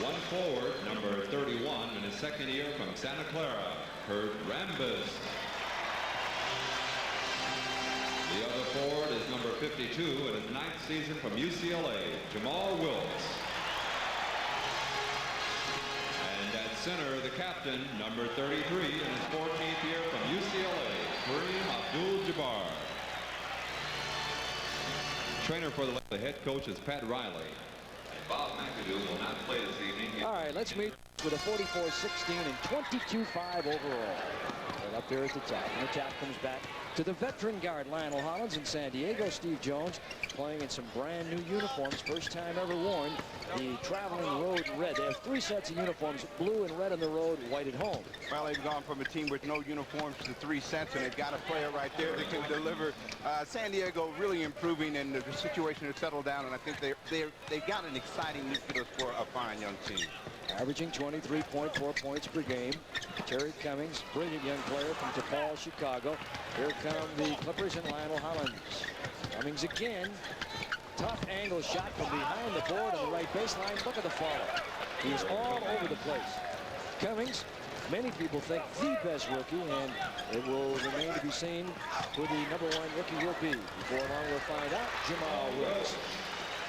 One forward, number 31 in his second year from Santa Clara, Kurt Rambis. The other forward is number 52 in his 9th season from UCLA, Jamal Wilkes. And at center, the captain, number 33 in his 14th year from UCLA, Kareem Abdul-Jabbar. Trainer for the head coach is Pat Riley. And Bob McAdoo will not play this evening. All right, let's meet with a 44-16 and 22-5 overall. Right up there at the top. And the tap comes back to the veteran guard, Lionel Hollins in San Diego. Steve Jones playing in some brand new uniforms. First time ever worn. The traveling road red. They have 3 sets of uniforms, blue and red on the road, white at home. Well, they've gone from a team with no uniforms to 3 sets, and they've got a player right there that can deliver. San Diego really improving, and the situation has settled down, and I think they've got an exciting nucleus for a fine young team. Averaging 23.4 points per game. Terry Cummings, brilliant young player from DePaul, Chicago. Here come the Clippers and Lionel Hollins. Cummings again. Tough angle shot from behind the board on the right baseline. Look at the follow. He is all over the place. Cummings, many people think the best rookie, and it will remain to be seen who the #1 rookie will be. Before long, we'll find out. Jamal Wilkes.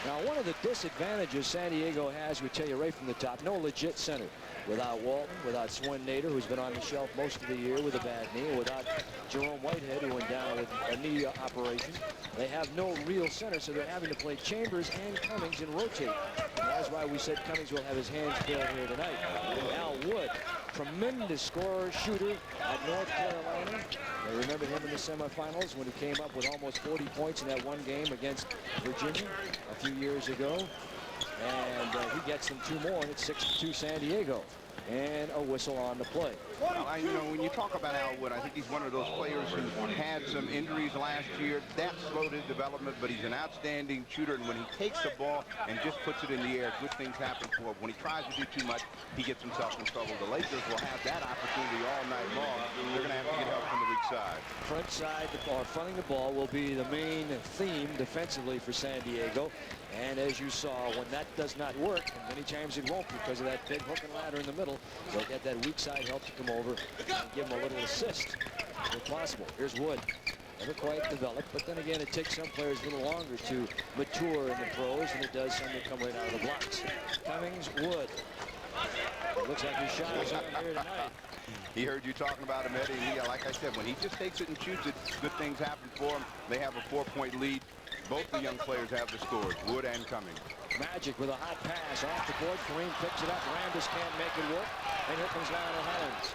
Now, one of the disadvantages San Diego has, we tell you right from the top, no legit center. Without Walton, without Swin Nader, who's been on the shelf most of the year with a bad knee, without Jerome Whitehead, who went down with a knee operation. They have no real center, so they're having to play Chambers and Cummings and rotate. And that's why we said Cummings will have his hands full here tonight. Al Wood, tremendous scorer, shooter at North Carolina. They remember him in the semifinals when he came up with almost 40 points in that one game against Virginia a few years ago. And he gets them 2 more, and it's 6-2 San Diego. And a whistle on the play. Well, you know, when you talk about Al Wood, I think he's one of those players who had some injuries last year. That slowed his development, but he's an outstanding shooter. And when he takes the ball and just puts it in the air, good things happen for him. When he tries to do too much, he gets himself in trouble. The Lakers will have that opportunity all night long. They're going to have to get help from the weak side. Front side, or fronting the ball, will be the main theme defensively for San Diego. And as you saw, when that does not work, and many times it won't because of that big hook and ladder in the middle, they'll get that weak side help to come over and give them a little assist if possible. Here's Wood. Never quite developed, but then again, it takes some players a little longer to mature in the pros than it does some that come right out of the blocks. Cummings, Wood. It looks like his shot is on here tonight. He heard you talking about him, Eddie. And like I said, when he just takes it and shoots it, good things happen for him. They have a 4-point lead. Both the young players have the scores, Wood and Cummings. Magic with a hot pass off the board. Kareem picks it up. Rambis can't make it work. And here comes Lionel Hollins.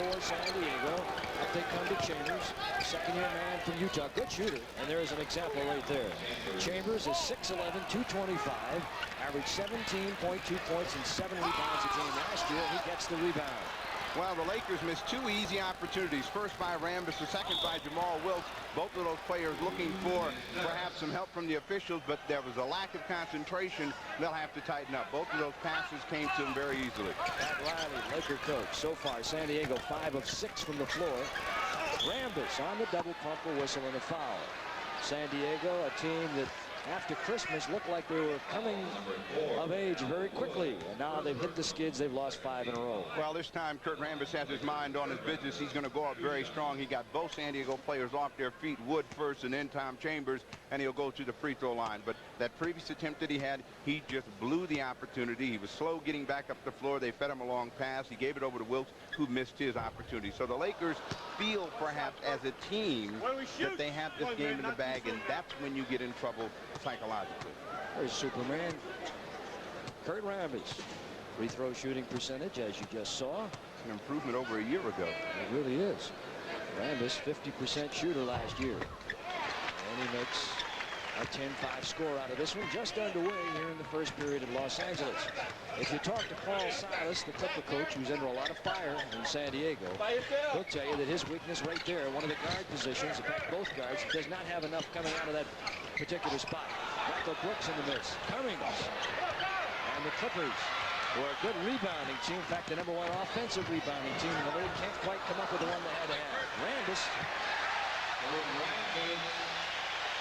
8-4 San Diego. Up they come to Chambers. Second-year man from Utah. Good shooter. And there's an example right there. Chambers is 6'11", 225. Averaged 17.2 points and 7 rebounds a game last year. He gets the rebound. Well, the Lakers missed 2 easy opportunities. First by Rambis, the second by Jamal Wilkes. Both of those players looking for perhaps some help from the officials, but there was a lack of concentration. They'll have to tighten up. Both of those passes came to them very easily. Pat Riley, Laker coach. So far, San Diego 5 of 6 from the floor. Rambis on the double pump, a whistle and a foul. San Diego, a team that after Christmas looked like they were coming of age very quickly, and now they've hit the skids. They've lost 5 in a row. Well, this time Kurt Rambis has his mind on his business. He's going to go up very strong. He got both San Diego players off their feet, Wood first and then Tom Chambers, and he'll go to the free throw line. But that previous attempt that he had, he just blew the opportunity. He was slow getting back up the floor. They fed him a long pass. He gave it over to Wilkes, who missed his opportunity. So the Lakers feel perhaps as a team that they have this game in the bag, and that's when you get in trouble psychologically. There's Superman. Kurt Rambis. Free throw shooting percentage, as you just saw. It's an improvement over a year ago. It really is. Rambis, 50% shooter last year. And he makes a 10-5 score out of this one, just underway here in the first period in Los Angeles. If you talk to Paul Silas, the Clipper coach, who's under a lot of fire in San Diego, he'll tell you that his weakness right there, one of the guard positions, in fact both guards, does not have enough coming out of that particular spot. Michael Brooks in the mix. Cummings. And the Clippers were a good rebounding team. In fact, the #1 offensive rebounding team. And the league can't quite come up with the one they had to have. Rambis.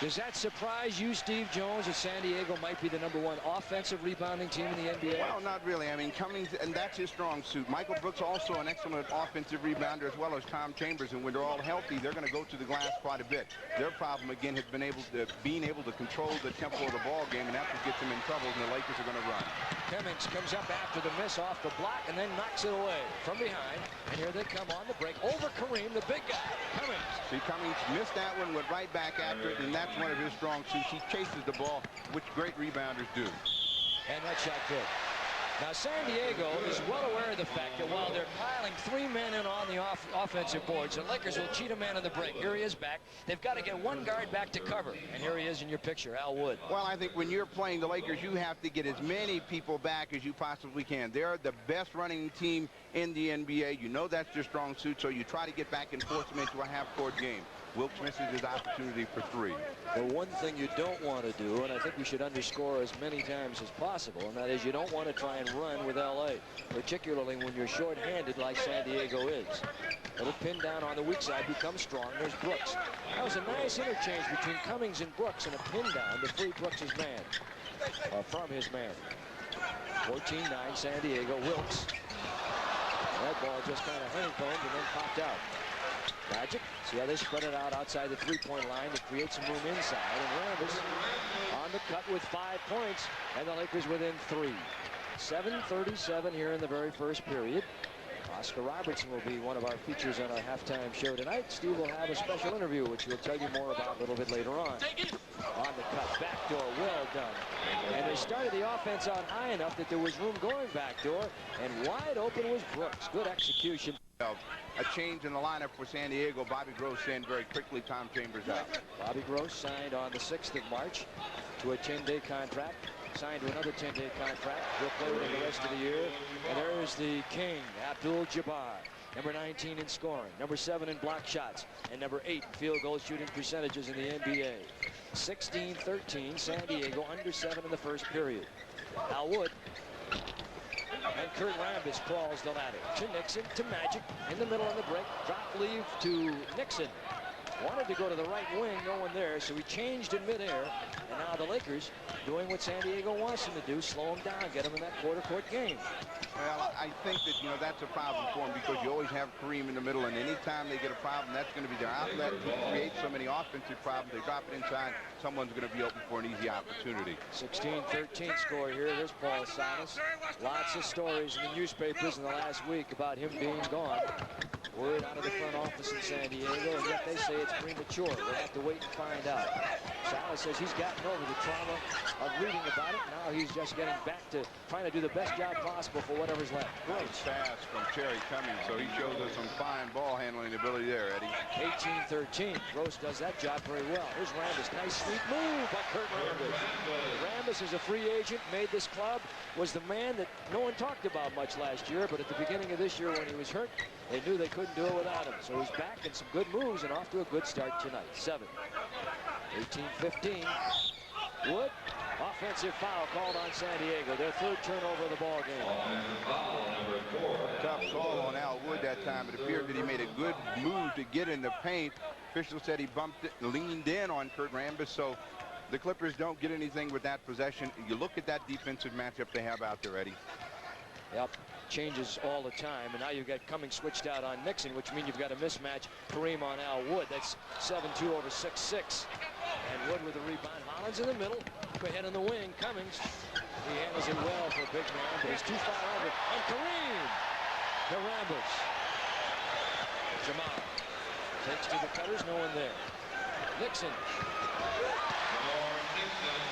Does that surprise you, Steve Jones, that San Diego might be the #1 offensive rebounding team in the NBA? Well, not really. I mean, Cummings, and that's his strong suit. Michael Brooks also an excellent offensive rebounder, as well as Tom Chambers. And when they're all healthy, they're going to go to the glass quite a bit. Their problem, again, has been being able to control the tempo of the ball game, and that's what gets them in trouble, and the Lakers are going to run. Cummings comes up after the miss off the block and then knocks it away from behind. And here they come on the break over Kareem, the big guy. Cummings. See, Cummings missed that one, went right back after it, and that's one of his strong suits. He chases the ball, which great rebounders do. And that shot good. Now, San Diego is well aware of the fact that while they're piling 3 men in on the offensive boards, the Lakers will cheat a man in the break. Here he is back. They've got to get one guard back to cover. And here he is in your picture, Al Wood. Well, I think when you're playing the Lakers, you have to get as many people back as you possibly can. They're the best running team in the NBA. You know that's their strong suit, so you try to get back and force them into a half-court game. Wilkes misses his opportunity for 3. The one thing you don't want to do, and I think we should underscore as many times as possible, and that is you don't want to try and run with L.A., particularly when you're short-handed like San Diego is. Little pin down on the weak side becomes strong. There's Brooks. That was a nice interchange between Cummings and Brooks, and a pin down to free Brooks' man, from his man. 14-9 San Diego. Wilkes. That ball just kind of honeycombed and then popped out. Magic. See how they spread it out outside the three-point line to create some room inside. And Rambis on the cut with 5 points, and the Lakers within 3. 7:37 here in the very first period. Oscar Robertson will be one of our features on our halftime show tonight. Steve will have a special interview, which we'll tell you more about a little bit later on. On the cut, backdoor, well done. And they started the offense out high enough that there was room going backdoor, and wide open was Brooks. Good execution. A change in the lineup for San Diego. Bobby Gross in very quickly. Tom Chambers out. Bobby Gross signed on the 6th of March to a 10-day contract. Signed to another 10-day contract. He'll play with him the rest of the year. And there's the king, Abdul-Jabbar. Number 19 in scoring, number 7 in block shots, and number 8 in field goal shooting percentages in the NBA. 16-13, San Diego under 7 in the first period. Al Wood. And Kurt Rambis crawls the ladder to Nixon, to Magic, in the middle of the break. Drop leave to Nixon. Wanted to go to the right wing, no one there, so he changed in midair. And now the Lakers doing what San Diego wants them to do, slow him down, get him in that quarter-court game. Well, I think that, you know, that's a problem for them because you always have Kareem in the middle, and anytime they get a problem, that's going to be their outlet to create so many offensive problems. They drop it inside, someone's going to be open for an easy opportunity. 16-13 score here. There's Paul Silas. Lots of stories in the newspapers in the last week about him being gone. Word out of the front office in San Diego, and yet they say it's premature. We'll have to wait and find out. Silas says he's gotten over the trauma of reading about it. Now he's just getting back to trying to do the best job possible for whatever's left. Great pass from Terry Cummings, so he shows us some fine ball handling ability there, Eddie. 18-13. Gross does that job very well. Here's Rambis. Nice sweep move by Kurt Rambis. Rambis is a free agent, made this club, was the man that no one talked about much last year, but at the beginning of this year when he was hurt, they knew they couldn't do it without him. So he's back and some good moves and off to a good start tonight. 7. 18-15. Wood. Offensive foul called on San Diego. Their 3rd turnover of the ball game. Tough call on Al Wood that time. It appeared that he made a good move to get in the paint. Official said he bumped it, leaned in on Kurt Rambis. So the Clippers don't get anything with that possession. You look at that defensive matchup they have out there, Eddie. Yep, changes all the time, and now you've got Cummings switched out on Nixon, which means you've got a mismatch. Kareem on Al Wood. That's 7-2 over 6-6. And Wood with the rebound. Hollins in the middle. Ahead in the wing. Cummings. He handles it well for a big man, but he's too far over. And Kareem to Rambis. Jamal takes to the cutters. No one there. Nixon.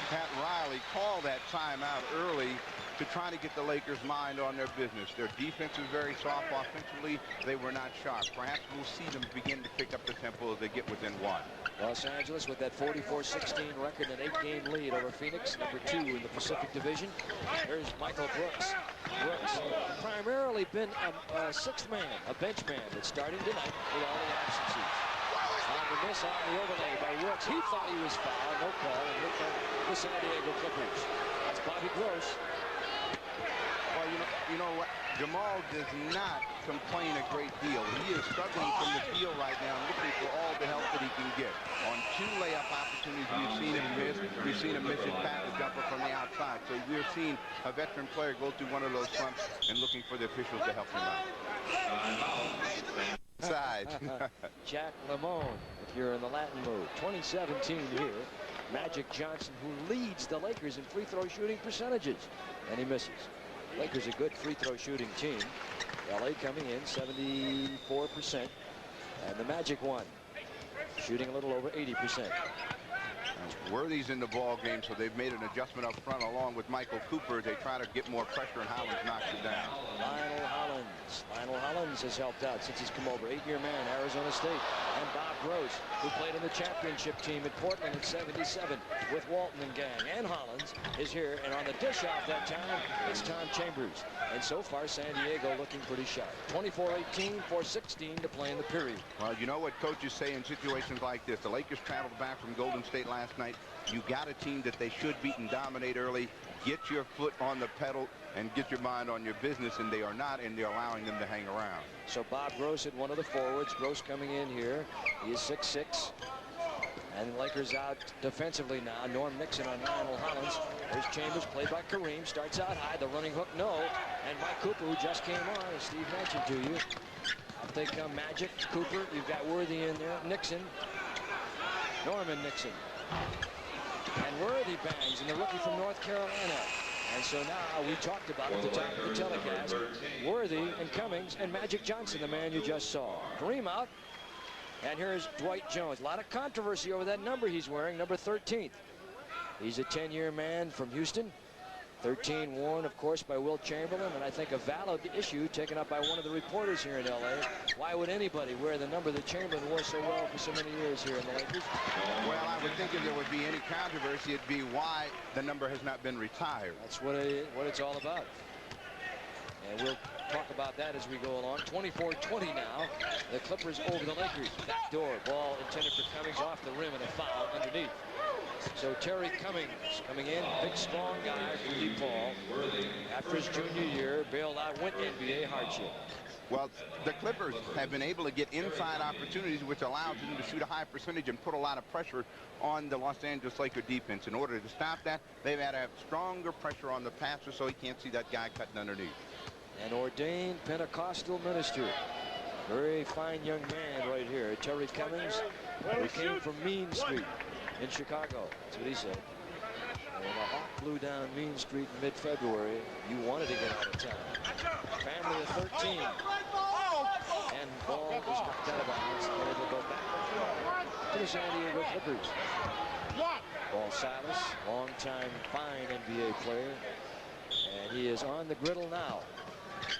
Pat Riley called that timeout early to try to get the Lakers' mind on their business. Their defense is very soft. Offensively, they were not sharp. Perhaps we'll see them begin to pick up the tempo as they get within 1. Los Angeles with that 44-16 record and 8-game lead over Phoenix, number 2 in the Pacific Division. There's Michael Brooks. Brooks primarily been a 6th man, a bench man, but starting tonight with all the absences. On the miss on the overlay by Brooks. He thought he was fouled. No call. And here come the San Diego Clippers. That's Bobby Gross. Well, you know what? Jamal does not complain a great deal. He is struggling from the field right now, looking for all the help that he can get. On 2 layup opportunities, we've seen him miss. We've seen him miss his pass jumper from the outside. So we're seeing a veteran player go through one of those slumps and looking for the officials to help him out. Side. Jack Lemone, if you're in the Latin mood. 2017 here. Magic Johnson, who leads the Lakers in free throw shooting percentages, and he misses. Lakers a good free throw shooting team. LA coming in 74%, and the Magic won, shooting a little over 80%. Worthy's in the ball game, so they've made an adjustment up front along with Michael Cooper. They try to get more pressure, and Hollins knocks it down. Lionel Hollins has helped out since he's come over. 8-year man, Arizona State. And Bob Gross, who played in the championship team at Portland in '77 with Walton and gang. And Hollins is here, and on the dish off that time, it's Tom Chambers. And so far, San Diego looking pretty sharp. 24-18, 4:16 to play in the period. Well, you know what coaches say in situations like this. The Lakers traveled back from Golden State last night. You got a team that they should beat and dominate early. Get your foot on the pedal and get your mind on your business, and they are not, and they're allowing them to hang around. So Bob Gross at one of the forwards. Gross coming in here. He is 6'6". And the Lakers out defensively now. Norm Nixon on Lionel Hollins. There's Chambers, played by Kareem. Starts out high. The running hook, no. And Mike Cooper, who just came on, as Steve mentioned to you. Up they come Magic, Cooper. You've got Worthy in there. Nixon. Norman Nixon. And Worthy bangs, and the rookie from North Carolina. And so now we talked about at the top of the telecast, Worthy and Cummings and Magic Johnson, the man you just saw. Kareem out. And here's Dwight Jones. A lot of controversy over that number he's wearing, number 13. He's a 10-year man from Houston. 13 worn, of course, by Wilt Chamberlain, and I think a valid issue taken up by one of the reporters here in L.A. Why would anybody wear the number that Chamberlain wore so well for so many years here in the Lakers? Well, I would think if there would be any controversy, it'd be why the number has not been retired. That's what it's all about. And we'll talk about that as we go along. 24-20 now. The Clippers over the Lakers. Backdoor ball intended for Cummings, off the rim, and a foul underneath. So Terry Cummings coming in, big strong guy from DePaul. After his junior year, bailed out, went NBA hardship. Well, the Clippers have been able to get inside opportunities, which allows them to shoot a high percentage and put a lot of pressure on the Los Angeles Lakers defense. In order to stop that, they've had to have stronger pressure on the passer so he can't see that guy cutting underneath. An ordained Pentecostal minister. Very fine young man right here. Terry Cummings, who came from Mean Street in Chicago. That's what he said. And when the Hawk blew down Mean Street in mid-February, you wanted to get out of town. Family of 13. And ball was knocked out of bounds. And it'll go back to the San Diego Clippers. Paul Silas, longtime fine NBA player. And he is on the griddle now.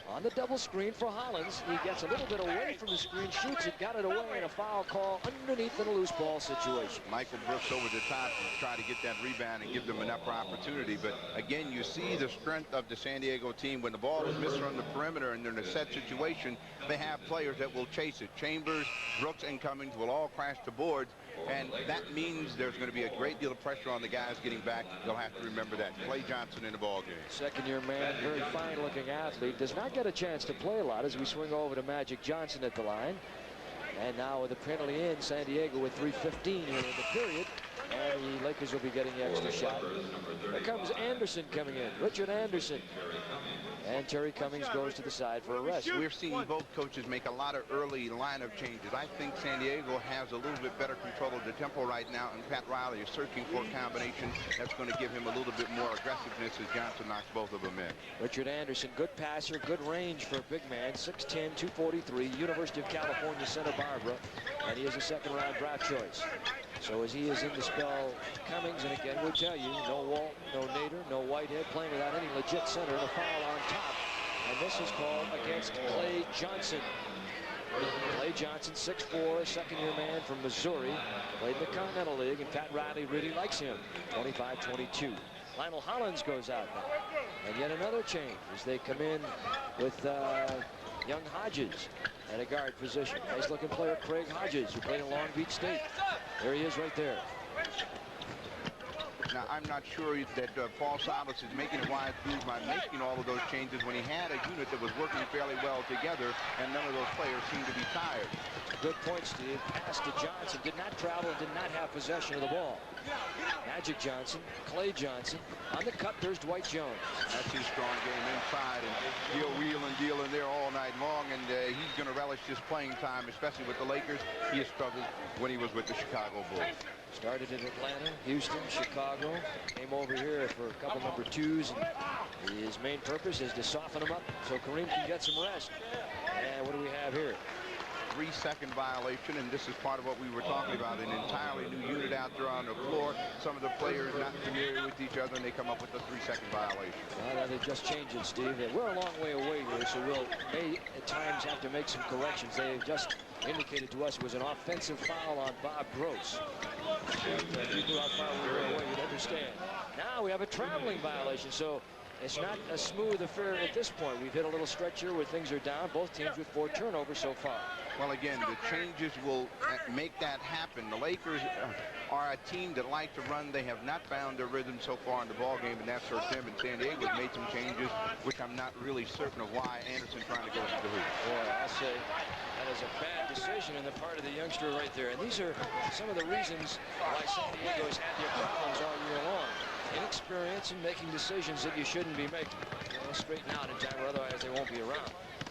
On the double screen for Hollins. He gets a little bit away from the screen, shoots it, got it away, and a foul call underneath in a loose ball situation. Michael Brooks over the top to try to get that rebound and give them an upper opportunity. But again, you see the strength of the San Diego team. When the ball is missed from the perimeter and they're in a set situation, they have players that will chase it. Chambers, Brooks, and Cummings will all crash the boards. And that means there's going to be a great deal of pressure on the guys getting back. They'll have to remember that. Clay Johnson in the ball game. Second-year man, very fine-looking athlete. Does not get a chance to play a lot as we swing over to Magic Johnson at the line. And now with the penalty in, San Diego with 3:15 here in the period. And the Lakers will be getting the extra shot. Here comes Anderson coming in. Richard Anderson. And Terry Cummings goes to the side for a rest. We're seeing both coaches make a lot of early lineup changes. I think San Diego has a little bit better control of the tempo right now, and Pat Riley is searching for a combination that's going to give him a little bit more aggressiveness as Johnson knocks both of them in. Richard Anderson, good passer, good range for a big man. 6'10", 243, University of California, Santa Barbara, and he is a second-round draft choice. So as he is in to spell Cummings, and again, we'll tell you, no Walton, no Nader, no Whitehead, playing without any legit center, and a foul on top. And this is called against Clay Johnson. Clay Johnson, 6'4", second-year man from Missouri, played in the Continental League, and Pat Riley really likes him. 25-22. Lionel Hollins goes out now. And yet another change as they come in with young Hodges at a guard position. Nice-looking player, Craig Hodges, who played in Long Beach State. There he is right there. Now, I'm not sure that Paul Silas is making a wise move by making all of those changes when he had a unit that was working fairly well together, and none of those players seem to be tired. Good point, Steve. Pass to Johnson. Did not travel and did not have possession of the ball. Magic Johnson, Clay Johnson. On the cut, there's Dwight Jones. That's his strong game inside, and he'll wheel and deal in there all night long, and he's going to relish this playing time, especially with the Lakers. He has struggled when he was with the Chicago Bulls. Started in Atlanta, Houston, Chicago. Came over here for a couple number twos, and his main purpose is to soften him up so Kareem can get some rest. And what do we have here? 3-second violation, and this is part of what we were talking about, an entirely new unit out there on the floor. Some of the players not familiar with each other, and they come up with a 3-second violation. Well, they just changed it, Steve. We're a long way away here, so we'll at times have to make some corrections. They just indicated to us it was an offensive foul on Bob Gross. If you knew how far we were away, you'd understand. Now we have a traveling violation, so it's not a smooth affair at this point. We've hit a little stretch here where things are down. Both teams with 4 turnovers so far. Well, again, the changes will make that happen. The Lakers are a team that like to run. They have not found their rhythm so far in the ball game, and that's hurt them. And San Diego's made some changes, which I'm not really certain of why Anderson trying to go into the hoop. Boy, I'll say that is a bad decision on the part of the youngster right there. And these are some of the reasons why San Diego's had their problems all year long. Inexperience in making decisions that you shouldn't be making. They'll straighten out in time, or otherwise they won't be around.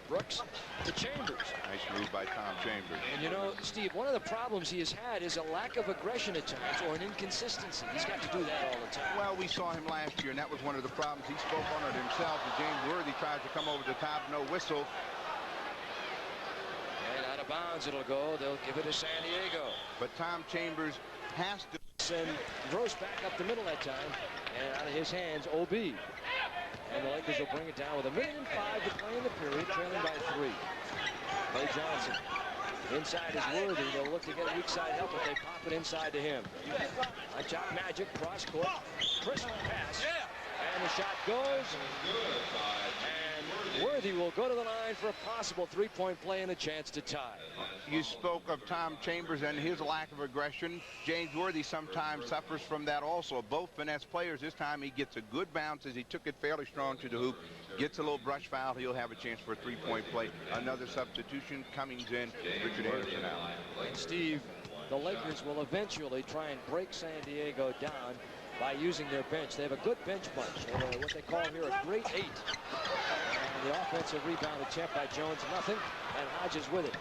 Brooks to Chambers. Nice move by Tom Chambers. And you know, Steve, one of the problems he has had is a lack of aggression at times, or an inconsistency. He's got to do that all the time. Well, we saw him last year, and that was one of the problems. He spoke on it himself. And James Worthy tries to come over the top, no whistle. And out of bounds it'll go. They'll give it to San Diego. But Tom Chambers has to send Gross back up the middle that time, and out of his hands, OB. And the Lakers will bring it down with 1:05 to play in the period, trailing by 3. Clay Johnson inside is Worthy. They'll look to get weak side help, but they pop it inside to him. On top, Magic, cross court, crisp pass, and the shot goes. And Worthy will go to the line for a possible 3-point play and a chance to tie. You spoke of Tom Chambers and his lack of aggression. James Worthy sometimes suffers from that also. Both finesse players. This time he gets a good bounce as he took it fairly strong to the hoop. Gets a little brush foul. He'll have a chance for a 3-point play. Another substitution. Cummings in. Richard Anderson out. And Steve, the Lakers will eventually try and break San Diego down by using their bench. They have a good bench bunch, what they call here a great 8. And the offensive rebound attempt by Jones, nothing, and Hodges with it.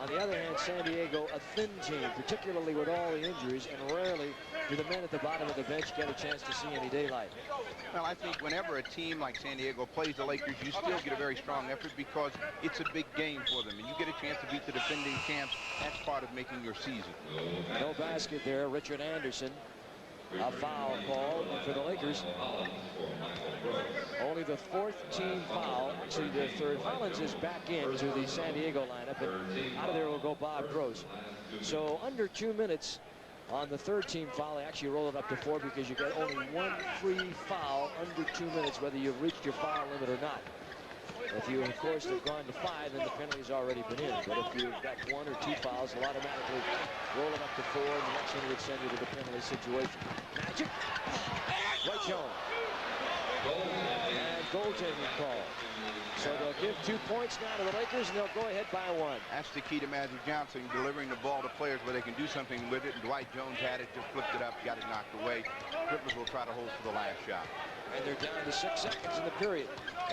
On the other hand, San Diego, a thin team, particularly with all the injuries, and rarely do the men at the bottom of the bench get a chance to see any daylight. Well, I think whenever a team like San Diego plays the Lakers, you still get a very strong effort because it's a big game for them, and you get a chance to beat the defending champs. That's part of making your season. No basket there. Richard Anderson. A foul called for the Lakers. Only the 4th team foul, actually the 3rd. Hollins is back into the San Diego lineup, and out of there will go Bob Gross. So under 2 minutes on the 3rd team foul. They actually roll it up to 4 because you get only 1 free foul under 2 minutes, whether you've reached your foul limit or not. If you, of course, have gone to 5, then the penalty's already been in. But if you've got 1 or 2 fouls, they'll automatically roll it up to 4, and the next one would send you to the penalty situation. Magic. Dwight Jones. And goaltending call. So they'll give 2 points now to the Lakers, and they'll go ahead by 1. That's the key to Magic Johnson, delivering the ball to players where they can do something with it. And Dwight Jones had it, just flipped it up, got it knocked away. Clippers will try to hold for the last shot. And they're down to 6 seconds in the period.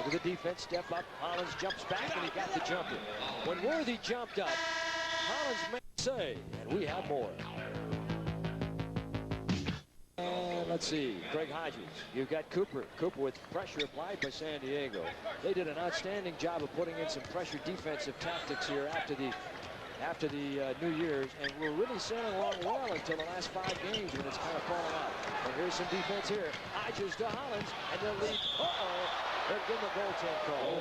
Look at the defense, step up. Hollins jumps back, and he got the jumper. When Worthy jumped up, Hollins made a save, and we have more. And let's see, Craig Hodges. You've got Cooper. Cooper with pressure applied by San Diego. They did an outstanding job of putting in some pressure defensive tactics here after the New Year's, and we're really sailing along well until the last 5 games when it's kind of falling out. And here's some defense here. Hodges to Hollins, and they'll lead. They'll give him a goaltend call.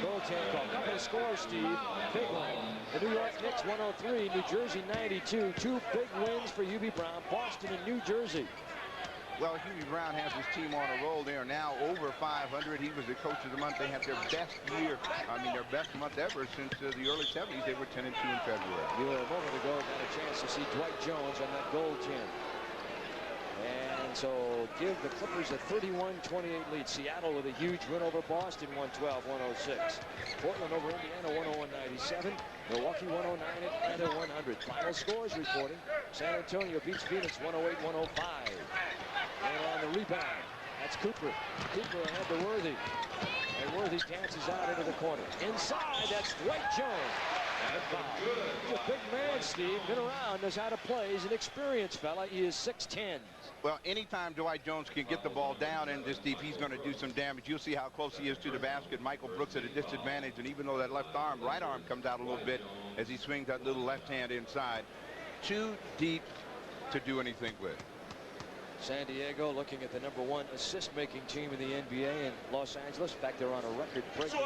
Goaltend call. Couple of scores, Steve. Big one. The New York Knicks 103, New Jersey 92. 2 big wins for Hubie Brown. Boston and New Jersey. Well, Hubie Brown has his team on a roll. They are now over 500. He was the coach of the month. They had their best year, their best month ever since the early 70s. They were 10-2 in February. You a moment ago got a chance to see Dwight Jones on that goaltend. And So give the Clippers a 31-28 lead. Seattle with a huge win over Boston, 112-106. Portland over Indiana, 101-97. Milwaukee, 109, Atlanta, 100. Final scores reporting. San Antonio beats Phoenix, 108-105. And on the rebound, that's Cooper. Cooper ahead to Worthy. And Worthy dances out into the corner. Inside, that's Dwight Jones. He's a big man, Steve. Been around, knows how to play. He's an experienced fella. He is 6'10". Well, anytime Dwight Jones can get the ball down in this deep, he's going to do some damage. You'll see how close he is to the basket. Michael Brooks at a disadvantage, and even though that right arm comes out a little bit as he swings that little left hand inside, too deep to do anything with. San Diego looking at the #1 assist-making team in the NBA in Los Angeles. In fact, they're on a record-breaking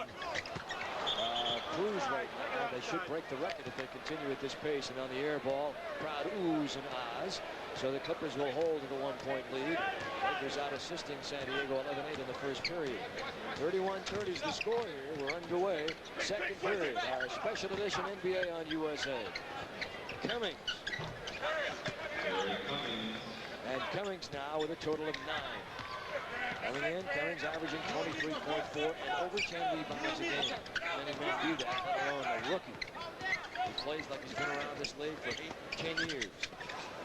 cruise right now. They should break the record if they continue at this pace. And on the air ball, crowd oohs and ahs. So the Clippers will hold the 1-point lead. Lakers out assisting San Diego 11-8 in the first period. 31-30 is the score here. We're underway. Second period. Our special edition NBA on USA. Cummings. And Cummings now with a total of 9. Coming in, Cummings averaging 23.4 and over 10 rebounds a game. Many men do that, let alone a rookie. He plays like he's been around this league for 8 to 10 years.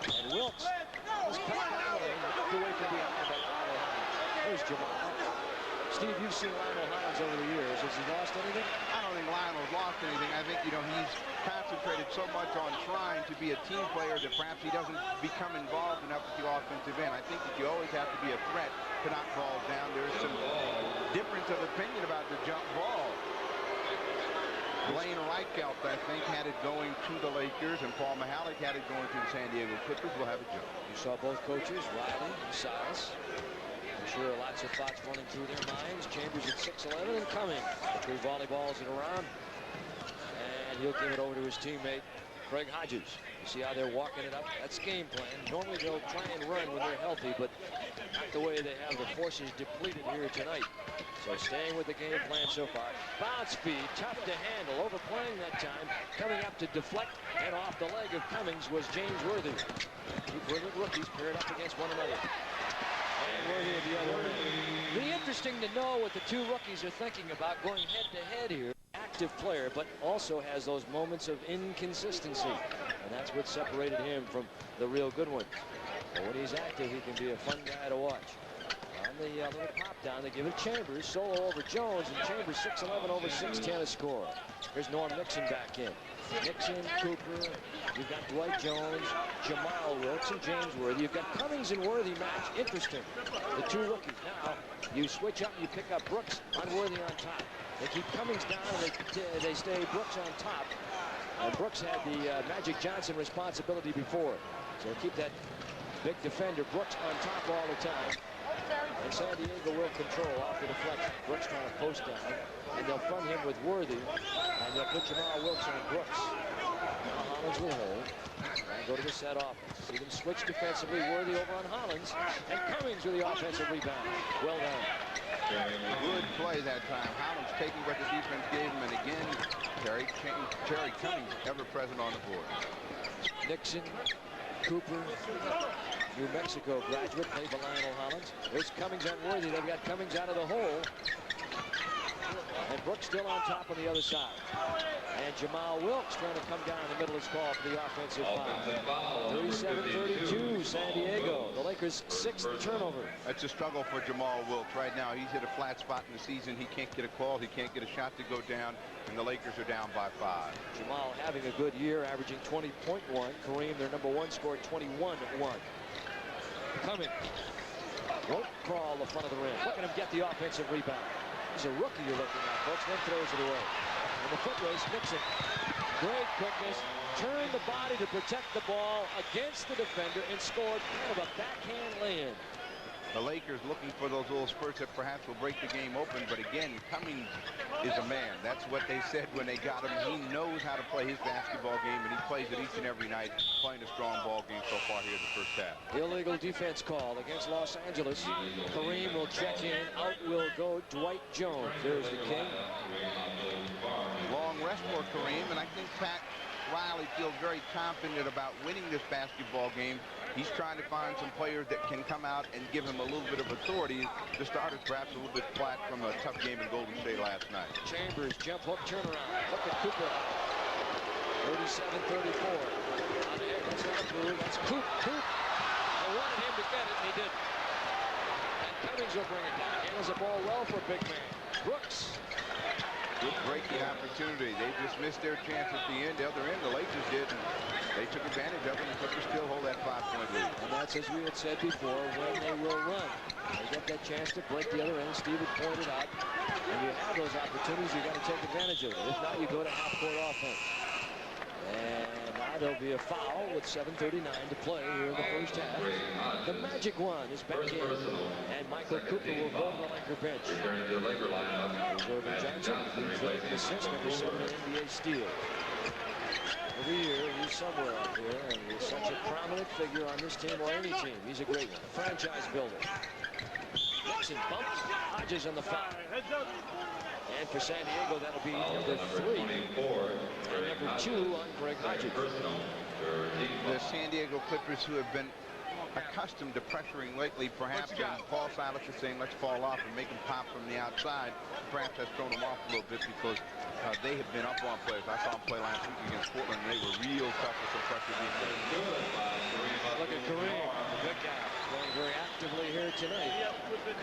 And Wilkes is cut out and knocked away from behind by Lionel Hollins. There's Jamal. Steve, you've seen Lionel Hollins over the years. Has he lost anything? I don't think Lionel's lost anything. I think, he's concentrated so much on trying to be a team player that perhaps he doesn't become involved enough with the offensive end. I think that you always have to be a threat to knock balls down. There's some difference of opinion about the jump ball. Blaine Reichelt, I think, had it going to the Lakers, and Paul Mahalik had it going to the San Diego Clippers. Will have a jump. You saw both coaches, Riley and Silas. I'm sure lots of thoughts running through their minds. Chambers at 6'11", and Cummings. The 3 volleyballs it around. And he'll give it over to his teammate, Craig Hodges. You see how they're walking it up? That's game plan. Normally they'll try and run when they're healthy, but not the way they have. The forces depleted here tonight. So staying with the game plan so far. Bounce speed, tough to handle, overplaying that time. Coming up to deflect and off the leg of Cummings was James Worthy. Two brilliant rookies paired up against one another. And Worthy at the other end. It'll be interesting to know what the two rookies are thinking about going head-to-head here. Active player, but also has those moments of inconsistency. And that's what separated him from the real good ones. But when he's active, he can be a fun guy to watch. On the little pop down, they give it Chambers. Solo over Jones, and Chambers 6'11" over 6'10" a score. Here's Norm Nixon back in. Nixon, Cooper, you've got Dwight Jones, Jamal Wilkes, and James Worthy. You've got Cummings and Worthy match. Interesting. The two rookies. Now, you switch up and you pick up Brooks on Worthy on top. They keep Cummings down and they stay Brooks on top. And Brooks had the Magic Johnson responsibility before. So keep that big defender Brooks on top all the time. And San Diego will control off the deflection. Brooks trying to post down. And they'll front him with Worthy. And they'll put Jamal Wilkes on Brooks. Now Hollins will hold. And go to the set offense. See them switch defensively. Worthy over on Hollins. And Cummings with the offensive rebound. Well done. Good play that time. Hollins taking what the defense gave him. And again, Terry Cummings ever present on the board. Nixon, Cooper, New Mexico graduate, played by Lionel Hollins. There's Cummings on Worthy. They've got Cummings out of the hole. And Brooks still on top on the other side. And Jamal Wilkes trying to come down in the middle is called for the offensive foul. 37-32, San Diego. The Lakers' 6th turnover. That's a struggle for Jamal Wilkes right now. He's hit a flat spot in the season. He can't get a call. He can't get a shot to go down. And the Lakers are down by 5. Jamal having a good year, averaging 20.1. Kareem, their #1, scored 21-1. Cummings won't crawl the front of the rim. Look at him get the offensive rebound. He's a rookie you're looking at, folks. Then throws it away. And the foot race, Nixon. Great quickness. Turned the body to protect the ball against the defender and scored kind of a backhand lay-in. The Lakers looking for those little spurts that perhaps will break the game open. But again, Cummings is a man. That's what they said when they got him. He knows how to play his basketball game, and he plays it each and every night, playing a strong ball game so far here in the first half. Illegal defense call against Los Angeles. Kareem will check in. Out will go Dwight Jones. There's the king. Long rest for Kareem, and I think Pat Riley feels very confident about winning this basketball game He's trying to find some players that can come out and give him a little bit of authority. The starters perhaps a little bit flat from a tough game in Golden State last night. Chambers, jump hook, turnaround. Look at Cooper. 37-34. On the Higgins on the through. That's Coop. I wanted him to get it, and he didn't. And Cummings will bring it down. Handles the ball well for big man. Brooks. Good breaking opportunity. They just missed their chance at the end. The other end, the Lakers did, and they took advantage of it, and the Clippers still hold that 5-point lead. And that's, as we had said before, when they will run. They get that chance to break the other end. Steve had pointed out. When you have those opportunities, you got to take advantage of it. If not, you go to half-court offense. And now there'll be a foul with 7:39 to play here in the first half. The Magic one is back in, and Michael Cooper will go to the Laker bench. Irvin Johnson, who's led in assists, number 7 in NBA steals. Every year, he's somewhere up here, and he's such a prominent figure on this team or any team. He's a great one, a franchise builder. Nixon bumps Hodges on the foul. And for San Diego, that'll be number 3. And number 2 on Greg Hodges. The San Diego Clippers, who have been accustomed to pressuring lately, perhaps, and Paul Silas is saying, let's fall off and make them pop from the outside. Perhaps that's thrown them off a little bit because they have been up on players. I saw them play last week against Portland, and they were real tough with some pressure being made. Look at Kareem, the good guy, playing very actively here tonight.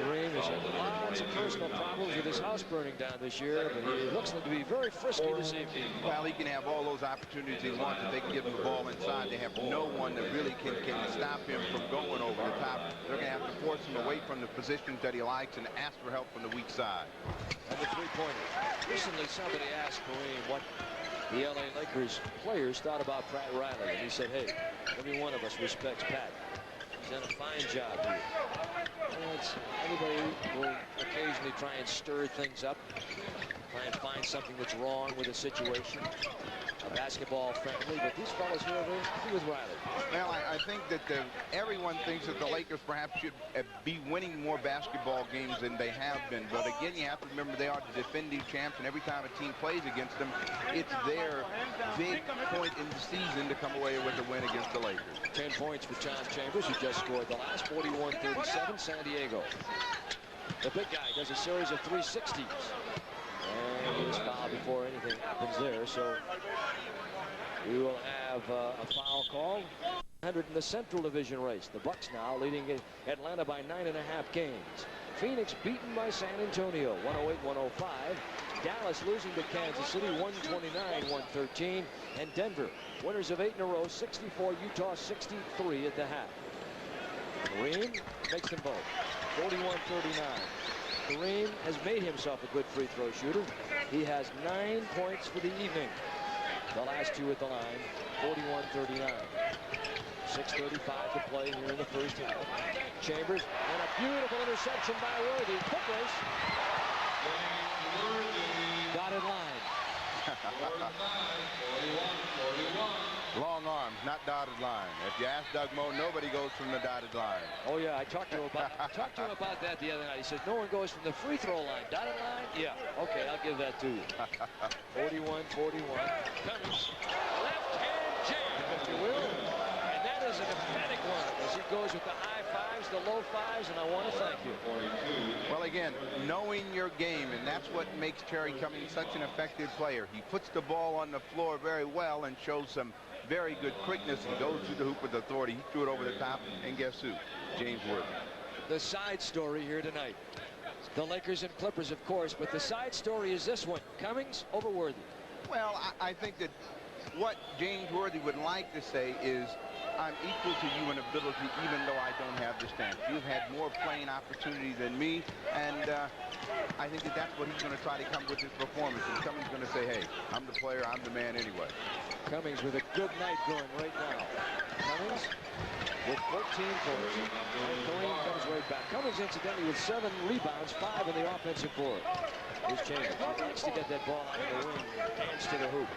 Kareem has had lots of personal problems with his house burning down this year, but he looks to be very frisky this evening. Well, he can have all those opportunities he wants if they can give him the ball inside. They have no one that really can stop him from going over the top. They're going to have to force him away from the positions that he likes and ask for help from the weak side. And the three-pointer. Recently, somebody asked Kareem what the LA Lakers players thought about Pat Riley, and he said, hey, every one of us respects Pat. He's done a fine job here. Anybody will occasionally try and stir things up, try and find something that's wrong with a situation. A basketball friendly, but these fellas here are very happy with Riley. Well, I think that everyone thinks that the Lakers perhaps should be winning more basketball games than they have been. But again, you have to remember they are the defending champs, and every time a team plays against them, it's their big point in the season to come away with a win against the Lakers. 10 points for John Chambers, who just scored the last. 41-37, San Diego. The big guy does a series of 360s. And he was fouled before anything happens there, so we will have a foul call. 100 in the Central Division race. The Bucks now leading Atlanta by 9.5 games. Phoenix beaten by San Antonio, 108-105. Dallas losing to Kansas City, 129-113. And Denver, winners of 8 in a row, 64, Utah 63 at the half. Kareem makes them both, 41-39. Kareem has made himself a good free throw shooter. He has 9 points for the evening. The last 2 at the line, 41-39. 6:35 to play here in the first half. Chambers, and a beautiful interception by Worthy. Quick race. Dotted line. Long arms, not dotted line. If you ask Doug Moe, nobody goes from the dotted line. Oh yeah, I talked to him about that the other night. He said no one goes from the free throw line. Dotted line? Yeah. Okay, I'll give that to you. 41-41. Cummings, left-hand jam, if you will. And that is an emphatic one as he goes with the high fives, the low fives, and I want to thank you. Well, again, knowing your game, and that's what makes Terry Cummings such an effective player. He puts the ball on the floor very well and shows some very good quickness and goes through the hoop with authority. He threw it over the top, and guess who? James Worthy. The side story here tonight. The Lakers and Clippers, of course, but the side story is this one. Cummings over Worthy. Well, I think that what James Worthy would like to say is, I'm equal to you in ability, even though I don't have the stamp. You've had more playing opportunity than me, and I think that that's what he's going to try to come with his performance. And Cummings going to say, hey, I'm the player, I'm the man anyway. Cummings with a good night going right now. Cummings with 14 points. And Kareem comes right back. Cummings, incidentally, with 7 rebounds, 5 in the offensive board. Here's Chambers. He needs to get that ball out of the wing, hands to the hoop.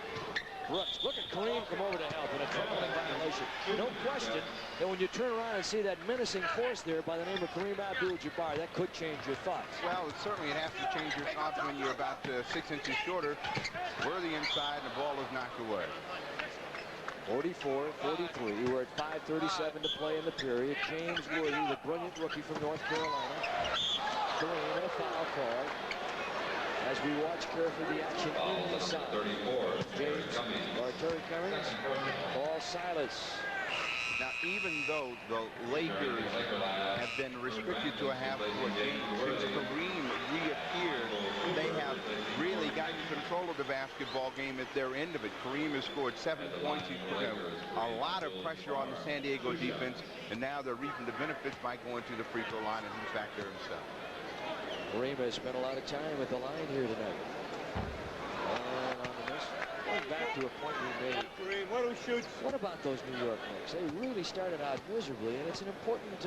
Brooks, look at Kareem come over to help in a traveling violation. No question that when you turn around and see that menacing force there by the name of Kareem Abdul-Jabbar, that could change your thoughts. Well, certainly it has to change your thoughts when you're about 6 inches shorter. Worthy inside, and the ball is knocked away. 44-43. We're at 5:37 to play in the period. James Woody, the brilliant rookie from North Carolina. Kareem, and a foul call. As we watch carefully the action in the side. James, or Terry Cummings, Paul Silas. Now, even though the Lakers have been restricted to a half-court game since Kareem reappeared, they have really gotten control of the basketball game at their end of it. Kareem has scored 7 points. He's put a lot of pressure on the San Diego defense, and now they're reaping the benefits by going to the free throw line, and he's back there himself. Kareem has spent a lot of time at the line here tonight. And on the miss, going back to a point we made. Kareem, why don't we shoot? What about those New York Knicks? They really started out miserably, and it's an important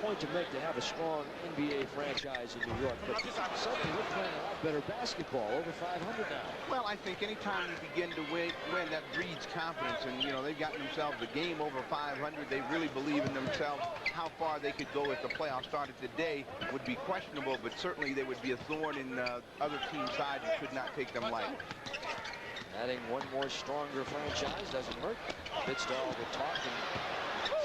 point to make to have a strong NBA franchise in New York. But suddenly we're playing a lot better basketball, over 500 now. Well, I think anytime you begin to win, that breeds confidence. And, you know, they've gotten themselves a game over 500. They really believe in themselves. How far they could go if the playoffs started today would be questionable, but certainly they would be a thorn in other teams' side who could not take them lightly. Adding one more stronger franchise doesn't hurt. Fits to all the talk and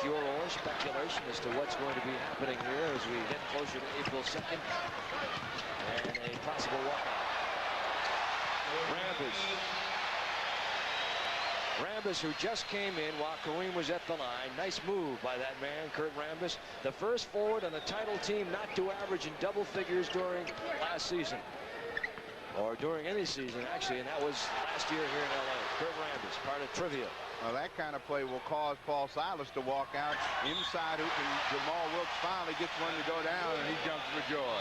furor speculation as to what's going to be happening here as we get closer to April 2nd. And a possible walkout. Rambis, who just came in while Kareem was at the line. Nice move by that man, Kurt Rambis. The first forward on the title team not to average in double figures during last season. Or during any season, actually, and that was last year here in L.A. Kurt Rambis, part of trivia. Well, that kind of play will cause Paul Silas to walk out inside hoop, and Jamal Wilkes finally gets one to go down, and he jumps for joy.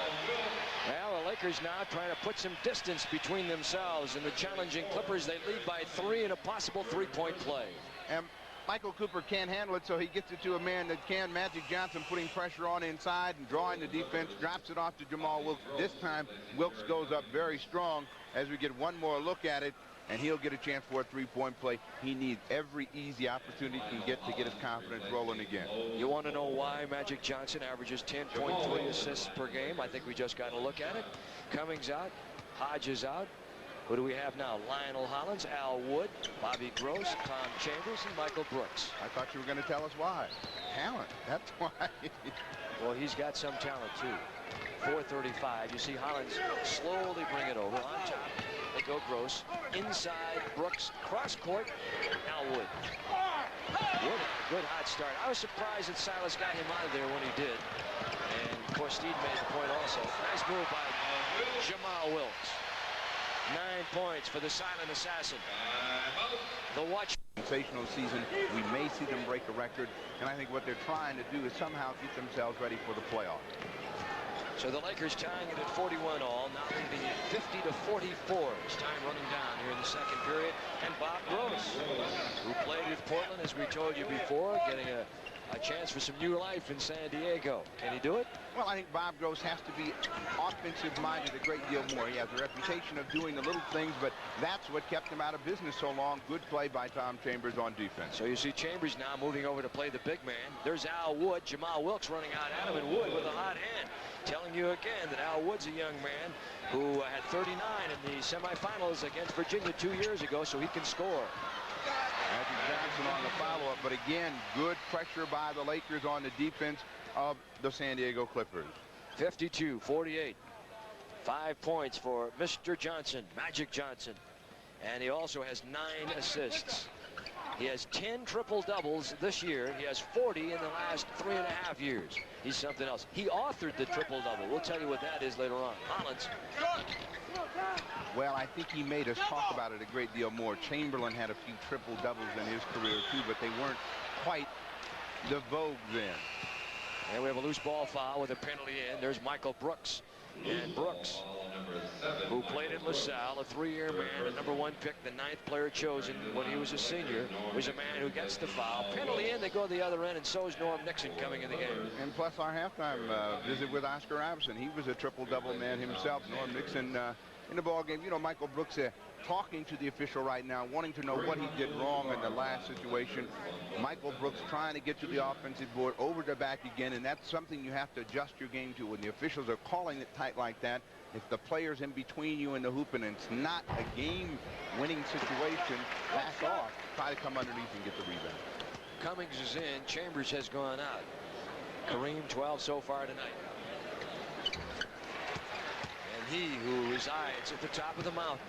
Well, the Lakers now trying to put some distance between themselves and the challenging Clippers. They lead by 3 in a possible three-point play. And Michael Cooper can't handle it, so he gets it to a man that can. Magic Johnson putting pressure on inside and drawing the defense, drops it off to Jamal Wilkes. This time, Wilkes goes up very strong as we get one more look at it, and he'll get a chance for a three-point play. He needs every easy opportunity he can get to get his confidence rolling again. You want to know why Magic Johnson averages 10.3 assists per game? I think we just got to look at it. Cummings out, Hodges out. Who do we have now? Lionel Hollins, Al Wood, Bobby Gross, Tom Chambers, and Michael Brooks. I thought you were going to tell us why. Talent, that's why. Well, he's got some talent, too. 4:35. You see Hollins slowly bring it over. On top, they go Gross. Inside, Brooks, cross court, now Wood. Wood had a good hot start. I was surprised that Silas got him out of there when he did. And, of course, Steed made the point also. Nice move by Jamal Wilkes. 9 points for the silent assassin. The watch. Sensational season. We may see them break a record, and I think what they're trying to do is somehow get themselves ready for the playoffs. So the Lakers tying it at 41 all, now leading it 50-44. It's time running down here in the second period. And Bob Gross, who played with Portland, as we told you before, getting a chance for some new life in San Diego. Can he do it? Well, I think Bob Gross has to be offensive-minded a great deal more. He has a reputation of doing the little things, but that's what kept him out of business so long. Good play by Tom Chambers on defense. So you see Chambers now moving over to play the big man. There's Al Wood. Jamal Wilkes running out at him, and Wood with a hot hand. Telling you again that Al Wood's a young man who had 39 in the semifinals against Virginia 2 years ago, so he can score. Magic Johnson on the follow-up, but again, good pressure by the Lakers on the defense of the San Diego Clippers. 52-48. 5 points for Mr. Johnson, Magic Johnson. And he also has 9 assists. He has 10 triple-doubles this year. He has 40 in the last 3.5 years. He's something else. He authored the triple-double. We'll tell you what that is later on. Hollins. Well, I think he made us talk about it a great deal more. Chamberlain had a few triple-doubles in his career, too, but they weren't quite the vogue then. And we have a loose ball foul with a penalty in. There's Michael Brooks. And Brooks, who played at LaSalle, a 3-year man, a #1 pick, the 9th player chosen when he was a senior, was a man who gets the foul. Penalty in, they go to the other end, and so is Norm Nixon coming in the game. And plus our halftime visit with Oscar Robertson. He was a triple-double man himself. Norm Nixon in the ball game. You know, Michael Brooks talking to the official right now, wanting to know what he did wrong in the last situation. Michael Brooks trying to get to the offensive board, over the back again, and that's something you have to adjust your game to. When the officials are calling it tight like that, if the player's in between you and the hoop and it's not a game-winning situation, back off, try to come underneath and get the rebound. Cummings is in. Chambers has gone out. Kareem 12 so far tonight. And he who resides at the top of the mountain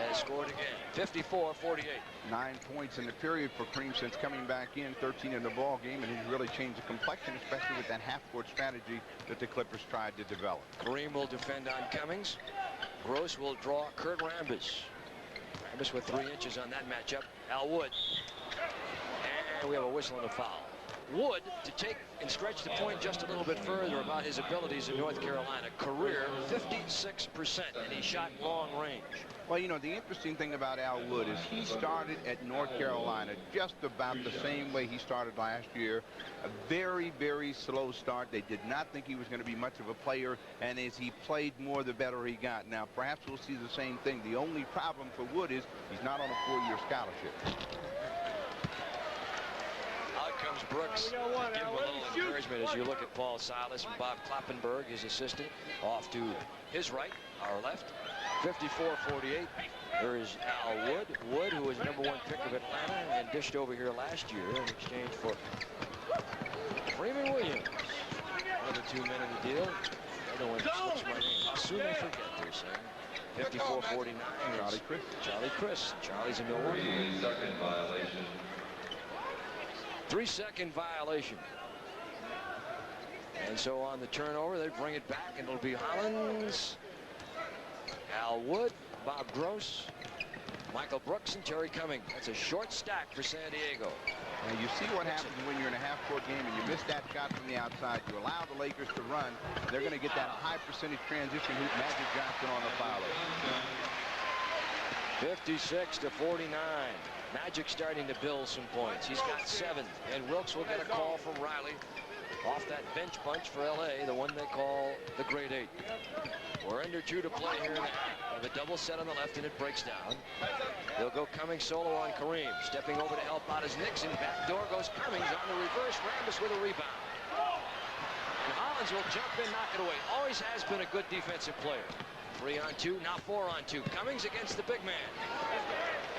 has scored again. 54-48. 9 points in the period for Kareem since coming back in, 13 in the ball game, and he's really changed the complexion, especially with that half-court strategy that the Clippers tried to develop. Kareem will defend on Cummings. Gross will draw Kurt Rambis. Rambis with 3 inches on that matchup. Al Wood. And we have a whistle and a foul. Wood to take and stretch the point just a little bit further about his abilities in North Carolina. Career 56%, and he shot long range. Well, you know, the interesting thing about Al Wood is he started at North Carolina just about the same way he started last year. A very, very slow start. They did not think he was going to be much of a player, and as he played more, the better he got. Now, perhaps we'll see the same thing. The only problem for Wood is he's not on a 4-year scholarship. Out comes Brooks. Give him a little encouragement as you look at Paul Silas and Bob Kloppenberg, his assistant, off to his right, our left. 54-48. There is Al Wood. Wood, who was the #1 pick of Atlanta and dished over here last year in exchange for Freeman Williams. One of the 2 men in the deal. The other one slips my name. How soon I forget, they're saying. 54-49. Charlie Chris. Charlie's in Milwaukee. 3-second violation. 3-second violation. And so on the turnover, they bring it back, and it'll be Hollins, Al Wood, Bob Gross, Michael Brooks, and Terry Cummings. That's a short stack for San Diego. Now you see what happens when you're in a half-court game and you miss that shot from the outside. You allow the Lakers to run. They're going to get that high percentage transition hoop. Magic Johnson on the foul. 56-49. Magic starting to build some points. He's got 7, and Wilkes will get a call from Riley off that bench punch for LA, the one they call the Great 8. We're under 2 to play here in the half. We have a double set on the left, and it breaks down. They'll go Cummings solo on Kareem. Stepping over to help out is Nixon. Back door goes Cummings on the reverse. Rambis with a rebound. And Hollins will jump in, knock it away. Always has been a good defensive player. 3-on-2, now 4-on-2. Cummings against the big man.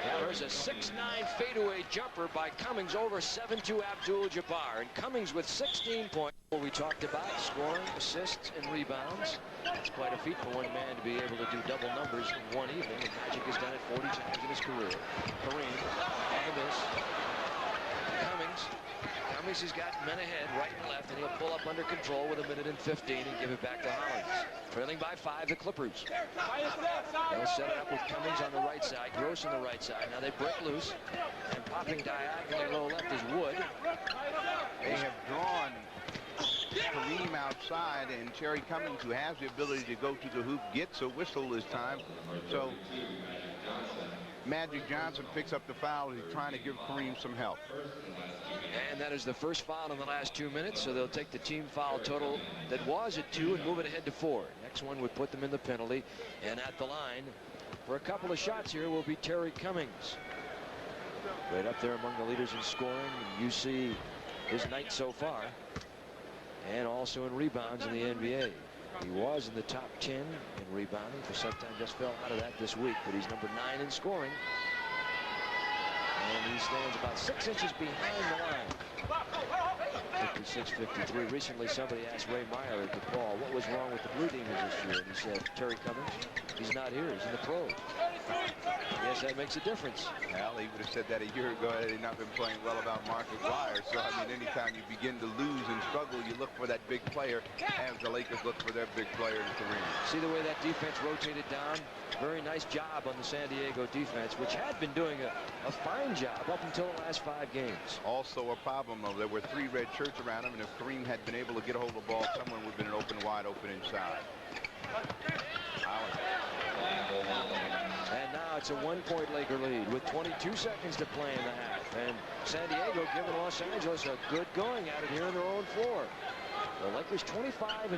Now there's a 6'9" fadeaway jumper by Cummings over 7'2" Abdul-Jabbar. And Cummings with 16 points. We talked about scoring, assists, and rebounds. It's quite a feat for one man to be able to do double numbers in one evening. And Magic has done it 40 times in his career. Kareem on the miss. Cummings. Cummings has got men ahead, right and left, and he'll pull up under control with 1:15 and give it back to Hollins. Trailing by 5, the Clippers. They'll set it up with Cummings on the right side, Gross on the right side. Now they break loose, and popping diagonally low left is Wood. They have drawn Kareem outside, and Terry Cummings, who has the ability to go to the hoop, gets a whistle this time. So Magic Johnson picks up the foul. He's trying to give Kareem some help. And that is the first foul in the last 2 minutes, so they'll take the team foul total that was at 2 and move it ahead to 4. Next one would put them in the penalty, and at the line for a couple of shots here will be Terry Cummings. Right up there among the leaders in scoring. You see his night so far, and also in rebounds in the NBA. He was in the top 10 in rebounding for some time, just fell out of that this week, but he's number 9 in scoring. And he stands about 6 inches behind the line. 56-53. Recently, somebody asked Ray Meyer at DePaul what was wrong with the Blue Demons this year, and he said, Terry Cummings, he's not here, he's in the pros. Yes, that makes a difference. Well, he would have said that a year ago had he not been playing well about Marcus Myers. So, I mean, anytime you begin to lose and struggle, you look for that big player, as the Lakers look for their big player in Kareem. See the way that defense rotated down? Very nice job on the San Diego defense, which had been doing a fine job up until the last 5 games. Also a problem, though. There were 3 red shirts around him, and if Kareem had been able to get a hold of the ball, someone would have been wide open inside. And now it's a 1-point Laker lead with 22 seconds to play in the half. And San Diego giving Los Angeles a good going at it here on their own floor. The Lakers 25-5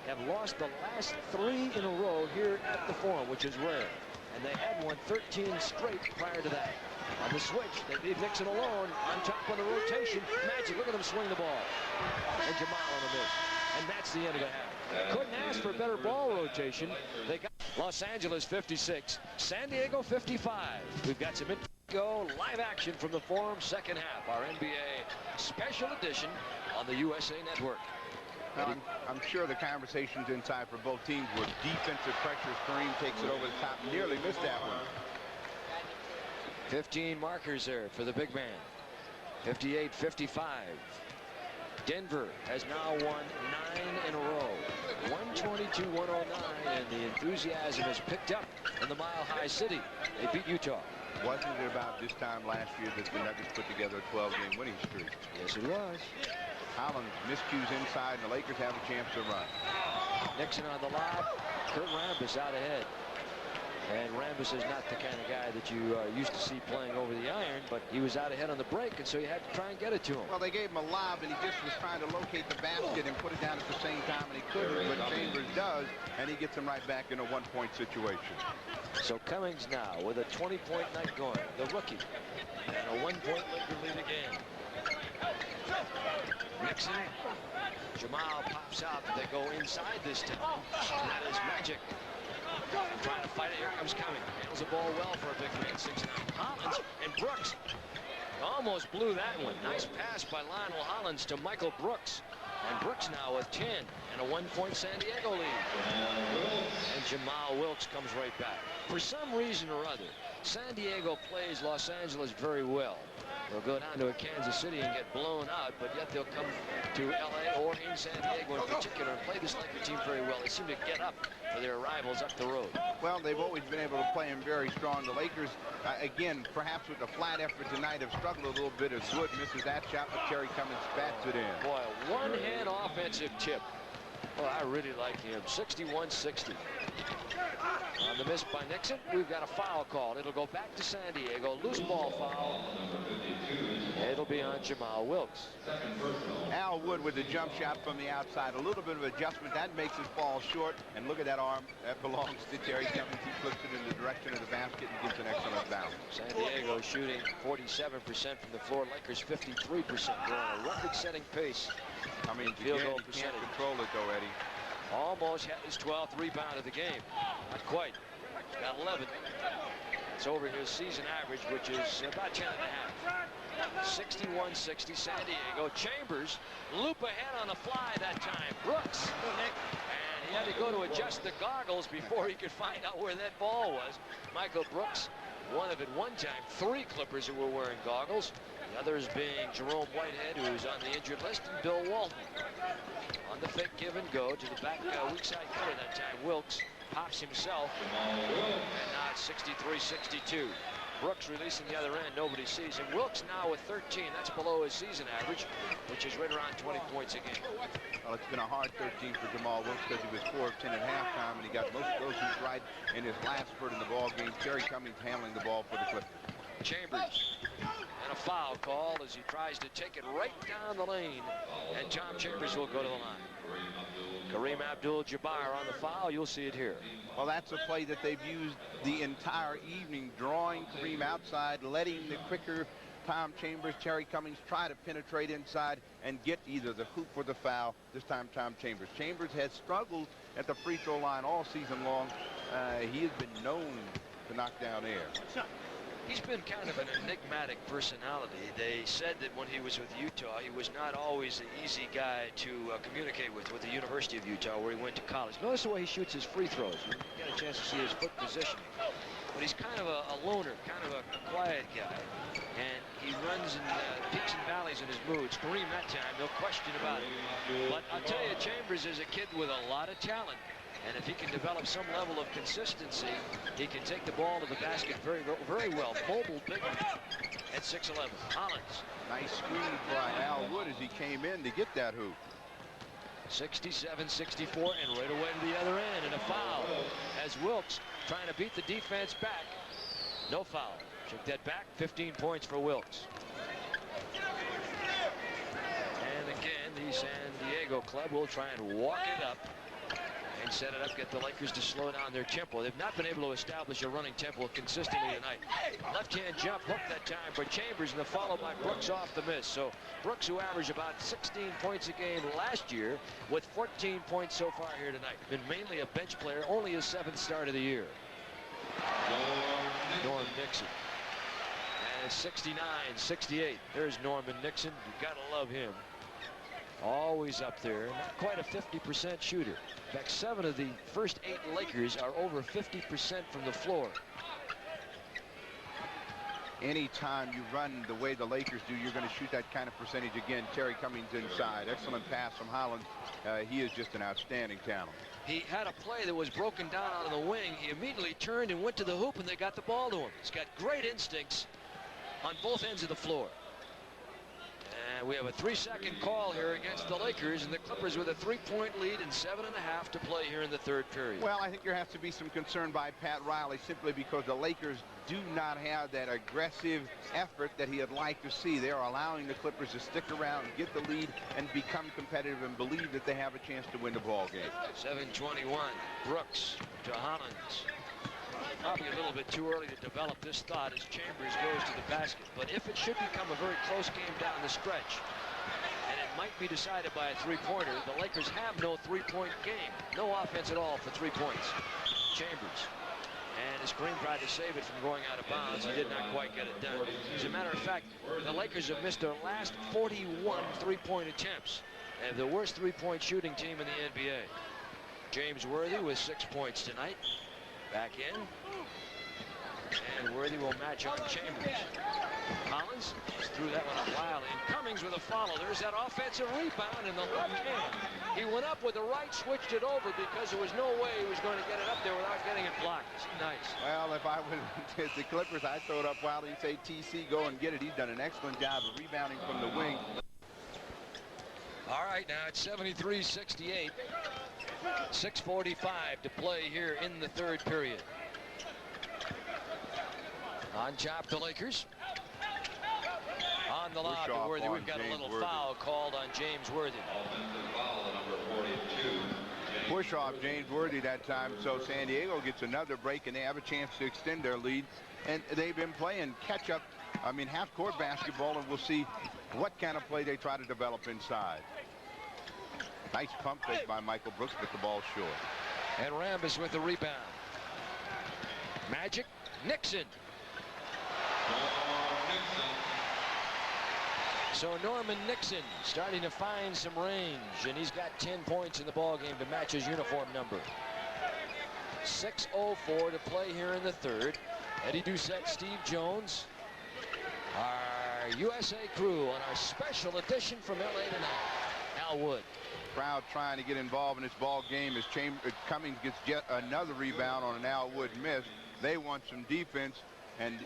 have lost the last 3 in a row here at the Forum, which is rare. And they had won 13 straight prior to that. On the switch, they leave Nixon alone. On top of the rotation. Magic, look at them swing the ball. And Jamal on the miss. And that's the end of the half. Couldn't ask for a better ball rotation. They got Los Angeles 56, San Diego 55. We've got some go live action from the Forum second half. Our NBA special edition on the USA Network. Now, I'm sure the conversations inside for both teams were defensive pressures. Kareem takes it over the top. Nearly missed that one. 15 markers there for the big man. 58-55. Denver has now won 9 in a row. 122-109, and the enthusiasm has picked up in the Mile High City. They beat Utah. Wasn't it about this time last year that the Nuggets put together a 12-game winning streak? Yes, it was. Holland miscues inside, and the Lakers have a chance to run. Nixon on the lob. Kurt Rambis out ahead. And Rambis is not the kind of guy that you used to see playing over the iron, but he was out ahead on the break, and so you had to try and get it to him. Well, they gave him a lob, and he just was trying to locate the basket and put it down at the same time, and he couldn't, but Chambers does, and he gets him right back in a one-point situation. So Cummings now with a 20-point night going, the rookie, and a 1-point Laker lead again. Nixon, Jamal pops out, but they go inside this time. That is Magic. Trying to fight it. Here comes Cummings. Handles the ball well for a big man, 6'9". Hollins and Brooks almost blew that one. Nice pass by Lionel Hollins to Michael Brooks. And Brooks now with 10 and a 1-point San Diego lead. And Jamal Wilkes comes right back. For some reason or other, San Diego plays Los Angeles very well. They'll go down to a Kansas City and get blown out, but yet they'll come to L.A. or in San Diego in particular and play this Laker team very well. They seem to get up for their rivals up the road. Well, they've always been able to play him very strong. The Lakers, again, perhaps with a flat effort tonight, have struggled a little bit as Wood misses that shot, but Terry Cummings bats it in. Boy, a one-hand offensive tip. Well, I really like him. 61-60. On the miss by Nixon, we've got a foul called. It'll go back to San Diego. Loose ball foul. It'll be on Jamal Wilkes. Al Wood with the jump shot from the outside. A little bit of adjustment. That makes it fall short. And look at that arm. That belongs to Terry Cummings. He flips it in the direction of the basket and gives an excellent bounce. San Diego shooting 47% from the floor. Lakers 53%. They're on a record-setting pace. Cummings Field again, goal he can't percentage. control it though, Eddie. Almost had his 12th rebound of the game. Not quite. Got 11. It's over his season average, which is about 10 and a half. 61-60 San Diego. Chambers loop ahead on the fly that time. Brooks. And he had to go to adjust the goggles before he could find out where that ball was. Michael Brooks, one of at one time 3 Clippers who were wearing goggles. The others being Jerome Whitehead, who's on the injured list, and Bill Walton. On the fake give and go to the back weak side cutter that time. Wilkes pops himself, and now it's 63-62. Brooks releasing the other end, nobody sees him. Wilkes now with 13, that's below his season average, which is right around 20 points a game. Well, it's been a hard 13 for Jamal Wilkes because he was 4 of 10 at halftime, and he got most of those shots right in his last spurt in the ball game. Terry Cummings handling the ball for the Clippers. Chambers, and a foul call as he tries to take it right down the lane, and Tom Chambers will go to the line. Kareem Abdul-Jabbar on the foul. You'll see it here. Well, that's a play that they've used the entire evening, drawing Kareem outside, letting the quicker Tom Chambers, Terry Cummings try to penetrate inside and get either the hoop or the foul. This time, Tom Chambers. Chambers has struggled at the free throw line all season long. He has been known to knock down air. He's been kind of an enigmatic personality. They said that when he was with Utah, he was not always the easy guy to communicate with the University of Utah, where he went to college. Notice the way he shoots his free throws. You get a chance to see his foot positioning. But he's kind of a loner, kind of a quiet guy. And he runs in peaks and valleys in his moods. Kareem that time, no question about it. But I'll tell you, Chambers is a kid with a lot of talent. And if he can develop some level of consistency, he can take the ball to the basket very, very well. Mobile, big at 6'11". Hollins. Nice screen by Al Wood as he came in to get that hoop. 67-64, and right away to the other end, and a foul as Wilkes trying to beat the defense back. No foul. Check that back. 15 points for Wilkes. And again, the San Diego Diego club will try and walk it up and set it up, get the Lakers to slow down their tempo. They've not been able to establish a running tempo consistently tonight. Left-hand jump hooked that time for Chambers, and the follow by Brooks off the miss. So Brooks, who averaged about 16 points a game last year, with 14 points so far here tonight. Been mainly a bench player, only his 7th start of the year. Norm Nixon. And 69-68. There's Norman Nixon. You've got to love him. Always up there. Not quite a 50% shooter. In fact, 7 of the first 8 Lakers are over 50% from the floor. Anytime you run the way the Lakers do, you're going to shoot that kind of percentage again. Terry Cummings inside. Excellent pass from Holland. He is just an outstanding talent. He had a play that was broken down out of the wing. He immediately turned and went to the hoop, and they got the ball to him. He's got great instincts on both ends of the floor. And we have a 3-second call here against the Lakers, and the Clippers with a 3-point lead and 7.5 to play here in the 3rd period. Well, I think there has to be some concern by Pat Riley simply because the Lakers do not have that aggressive effort that he'd like to see. They're allowing the Clippers to stick around, get the lead, and become competitive and believe that they have a chance to win the ball game. 7:21. Brooks to Hollins. Probably a little bit too early to develop this thought as Chambers goes to the basket. But if it should become a very close game down the stretch, and it might be decided by a 3-pointer, the Lakers have no 3-point game. No offense at all for 3 points. Chambers. And his screen tried to save it from going out of bounds. He did not quite get it done. As a matter of fact, the Lakers have missed their last 41 3-point attempts. And the worst 3-point shooting team in the NBA. James Worthy with 6 points tonight. Back in. And Worthy will match on Chambers. Collins threw that one up wild. And Cummings with a follow. There's that offensive rebound in the left hand. He went up with the right, switched it over because there was no way he was going to get it up there without getting it blocked. Nice. Well, if I was the Clippers, I'd throw it up wild. He'd say, TC, go and get it. He's done an excellent job of rebounding from the wing. All right, now it's 73-68. 6:45 to play here in the 3rd period. On top, the Lakers. On the lob to Worthy. We've got a little foul called on James Worthy. Push off James Worthy that time, so San Diego gets another break, and they have a chance to extend their lead. And they've been playing catch-up, half-court basketball, and we'll see what kind of play they try to develop inside. Nice pump fake by Michael Brooks, but the ball short. And Rambis with the rebound. Magic, Nixon. So Norman Nixon starting to find some range, and he's got 10 points in the ball game to match his uniform number. 6:04 to play here in the 3rd. Eddie Doucette, Steve Jones, our USA crew on our special edition from LA tonight. Al Wood. Crowd trying to get involved in this ball game as Cummings gets yet another rebound on an Al Wood miss. They want some defense, and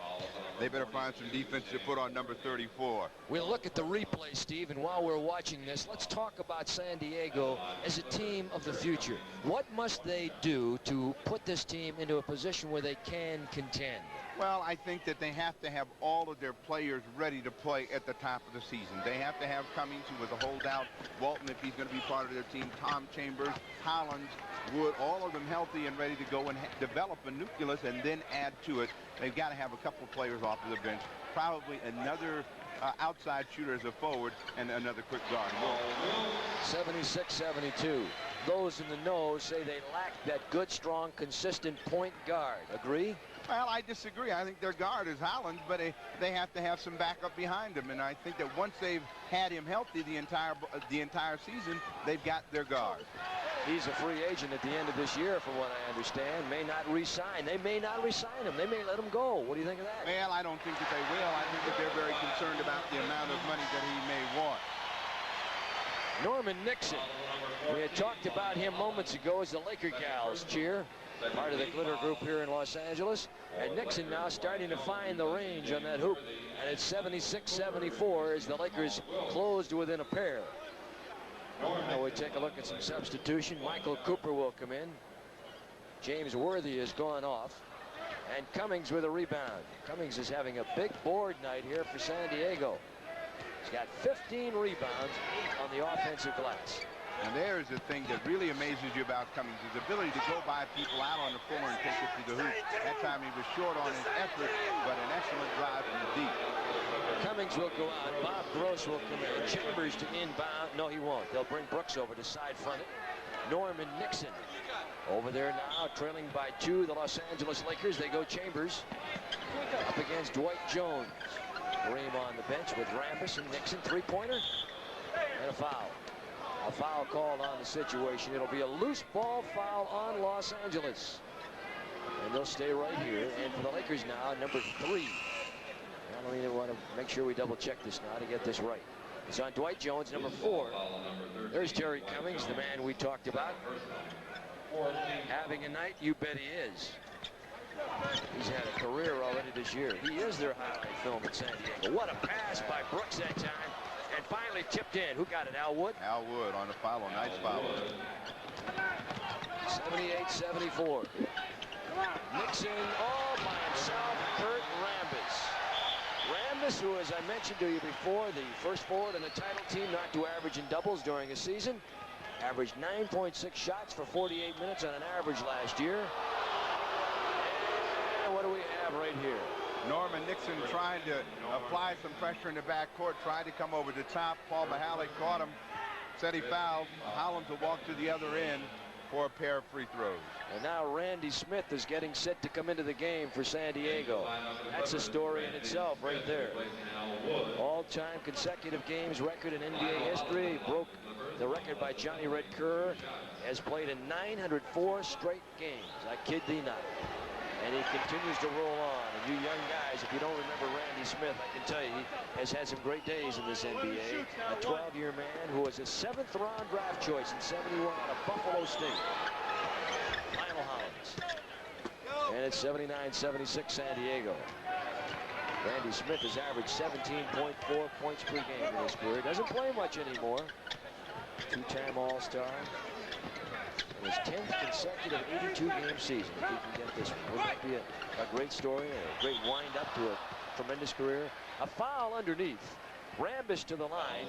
they better find some defense to put on number 34. We'll look at the replay, Steve, and while we're watching this, let's talk about San Diego as a team of the future. What must they do to put this team into a position where they can contend? Well, I think that they have to have all of their players ready to play at the top of the season. They have to have Cummings, who was a holdout, Walton, if he's going to be part of their team, Tom Chambers, Hollins, Wood, all of them healthy and ready to go and develop a nucleus and then add to it. They've got to have a couple of players off of the bench, probably another outside shooter as a forward and another quick guard. 76-72. Those in the know say they lack that good, strong, consistent point guard. Agree? Well, I disagree. I think their guard is Hollins, but they have to have some backup behind him. And I think that once they've had him healthy the entire season, they've got their guard. He's a free agent at the end of this year, from what I understand. May not re-sign. They may not re-sign him. They may let him go. What do you think of that? Well, I don't think that they will. I think that they're very concerned about the amount of money that he may want. Norman Nixon. We had talked about him moments ago as the Laker gals cheer. Part of the glitter group here in Los Angeles. And Nixon now starting to find the range on that hoop. And it's 76-74 as the Lakers closed within a pair. Now we take a look at some substitution. Michael Cooper will come in. James Worthy has gone off. And Cummings with a rebound. Cummings is having a big board night here for San Diego. He's got 15 rebounds, 8 on the offensive glass. And there's the thing that really amazes you about Cummings, his ability to go by people out on the floor and take it to the hoop. That time he was short on his effort, but an excellent drive from the deep. Cummings will go out. Bob Gross will come in. Chambers to inbound. No, he won't. They'll bring Brooks over to side front it. Norman Nixon over there now, trailing by 2. The Los Angeles Lakers. They go Chambers up against Dwight Jones. Kareem on the bench with Rambis and Nixon. Three-pointer and a foul. A foul called on the situation. It'll be a loose ball foul on Los Angeles. And they'll stay right here. And for the Lakers now, number 3. I don't even want to make sure we double check this now to get this right. It's on Dwight Jones, number 4. There's Terry Cummings, the man we talked about. Having a night, you bet he is. He's had a career already this year. He is their highlight film in San Diego. What a pass by Brooks that time. And finally tipped in. Who got it? Al Wood? Al Wood on the follow. Nice follow. 78-74. Nixon all by himself. Kurt Rambis. Rambis, who, as I mentioned to you before, the first forward on the title team not to average in doubles during a season. Averaged 9.6 shots for 48 minutes on an average last year. And what do we have right here? Norman Nixon trying to apply some pressure in the backcourt, tried to come over the top. Paul Mahalik caught him, said he fouled. Hollins will walk to the other end for a pair of free throws. And now Randy Smith is getting set to come into the game for San Diego. That's a story in itself right there. All-time consecutive games record in NBA history. Broke the record by Johnny Red Kerr. Has played in 904 straight games. I kid thee not. And he continues to roll on. And you young guys, if you don't remember Randy Smith, I can tell you he has had some great days in this NBA. A 12-year man who was a 7th-round draft choice in '71 out of Buffalo State. Lionel Hollins. And it's 79-76 San Diego. Randy Smith has averaged 17.4 points per game in his career. Doesn't play much anymore. 2-time All-Star. His 10th consecutive 82-game season. If he can get this one, it might be a great story, a great wind-up to a tremendous career. A foul underneath. Rambis to the line.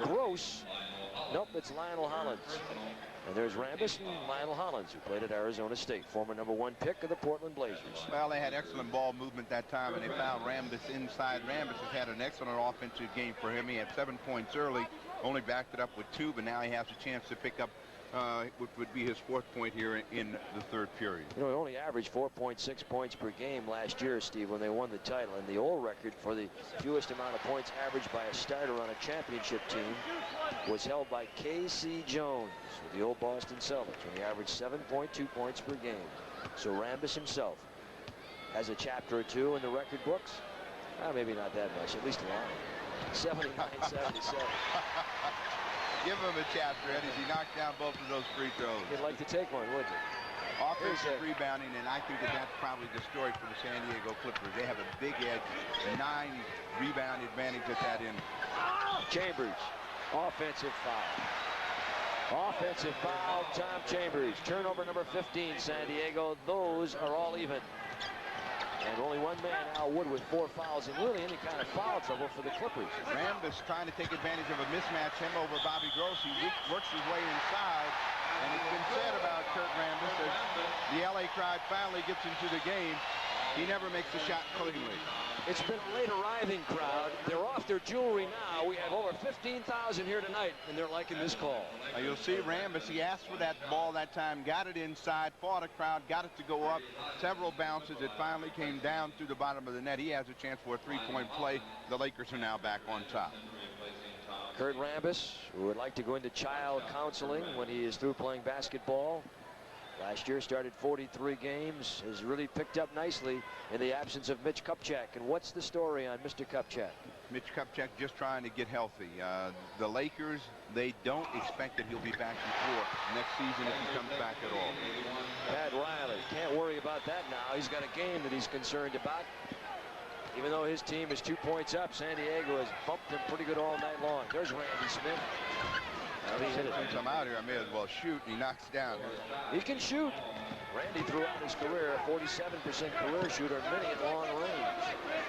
Gross. Nope, it's Lionel Hollins. And there's Rambis and Lionel Hollins, who played at Arizona State, former #1 pick of the Portland Blazers. Well, they had excellent ball movement that time, and they found Rambis inside. Rambis has had an excellent offensive game for him. He had 7 points early, only backed it up with 2, but now he has a chance to pick up which would be his 4th point here in the 3rd period. You know, he only averaged 4.6 points per game last year, Steve, when they won the title. And the old record for the fewest amount of points averaged by a starter on a championship team was held by K.C. Jones with the old Boston Celtics, when he averaged 7.2 points per game. So Rambis himself has a chapter or 2 in the record books. Maybe not that much, at least one. 79-77. Give him a chapter, Eddie. He knocked down both of those free throws. He'd like to take one, wouldn't he? Offensive rebounding, and I think that's probably the story for the San Diego Clippers. They have a big edge, 9 rebound advantage at that end. Chambers, offensive foul. Offensive foul, Tom Chambers. Turnover number 15, San Diego. Those are all even. And only one man, Al Wood, with 4 fouls, and really any kind of foul trouble for the Clippers. Rambis trying to take advantage of a mismatch. Him over Bobby Gross. He works his way inside. And it's been said about Kurt Rambis as the LA crowd finally gets into the game, he never makes a shot cleanly. It's been a late arriving crowd. They're off their jewelry now. We have over 15,000 here tonight, and they're liking this call. You'll see Rambis, he asked for that ball that time, got it inside, fought a crowd, got it to go up. Several bounces. It finally came down through the bottom of the net. He has a chance for a 3-point play. The Lakers are now back on top. Kurt Rambis, who would like to go into child counseling when he is through playing basketball. Last year started 43 games, has really picked up nicely in the absence of Mitch Kupchak. And what's the story on Mr. Kupchak? Mitch Kupchak just trying to get healthy. The Lakers, they don't expect that he'll be back before next season if he comes back at all. Pat Riley, can't worry about that now. He's got a game that he's concerned about. Even though his team is 2 points up, San Diego has bumped him pretty good all night long. There's Randy Smith. Since I'm out here, I may as well shoot. He knocks down. He can shoot. Randy throughout his career, a 47% career shooter, many at long range.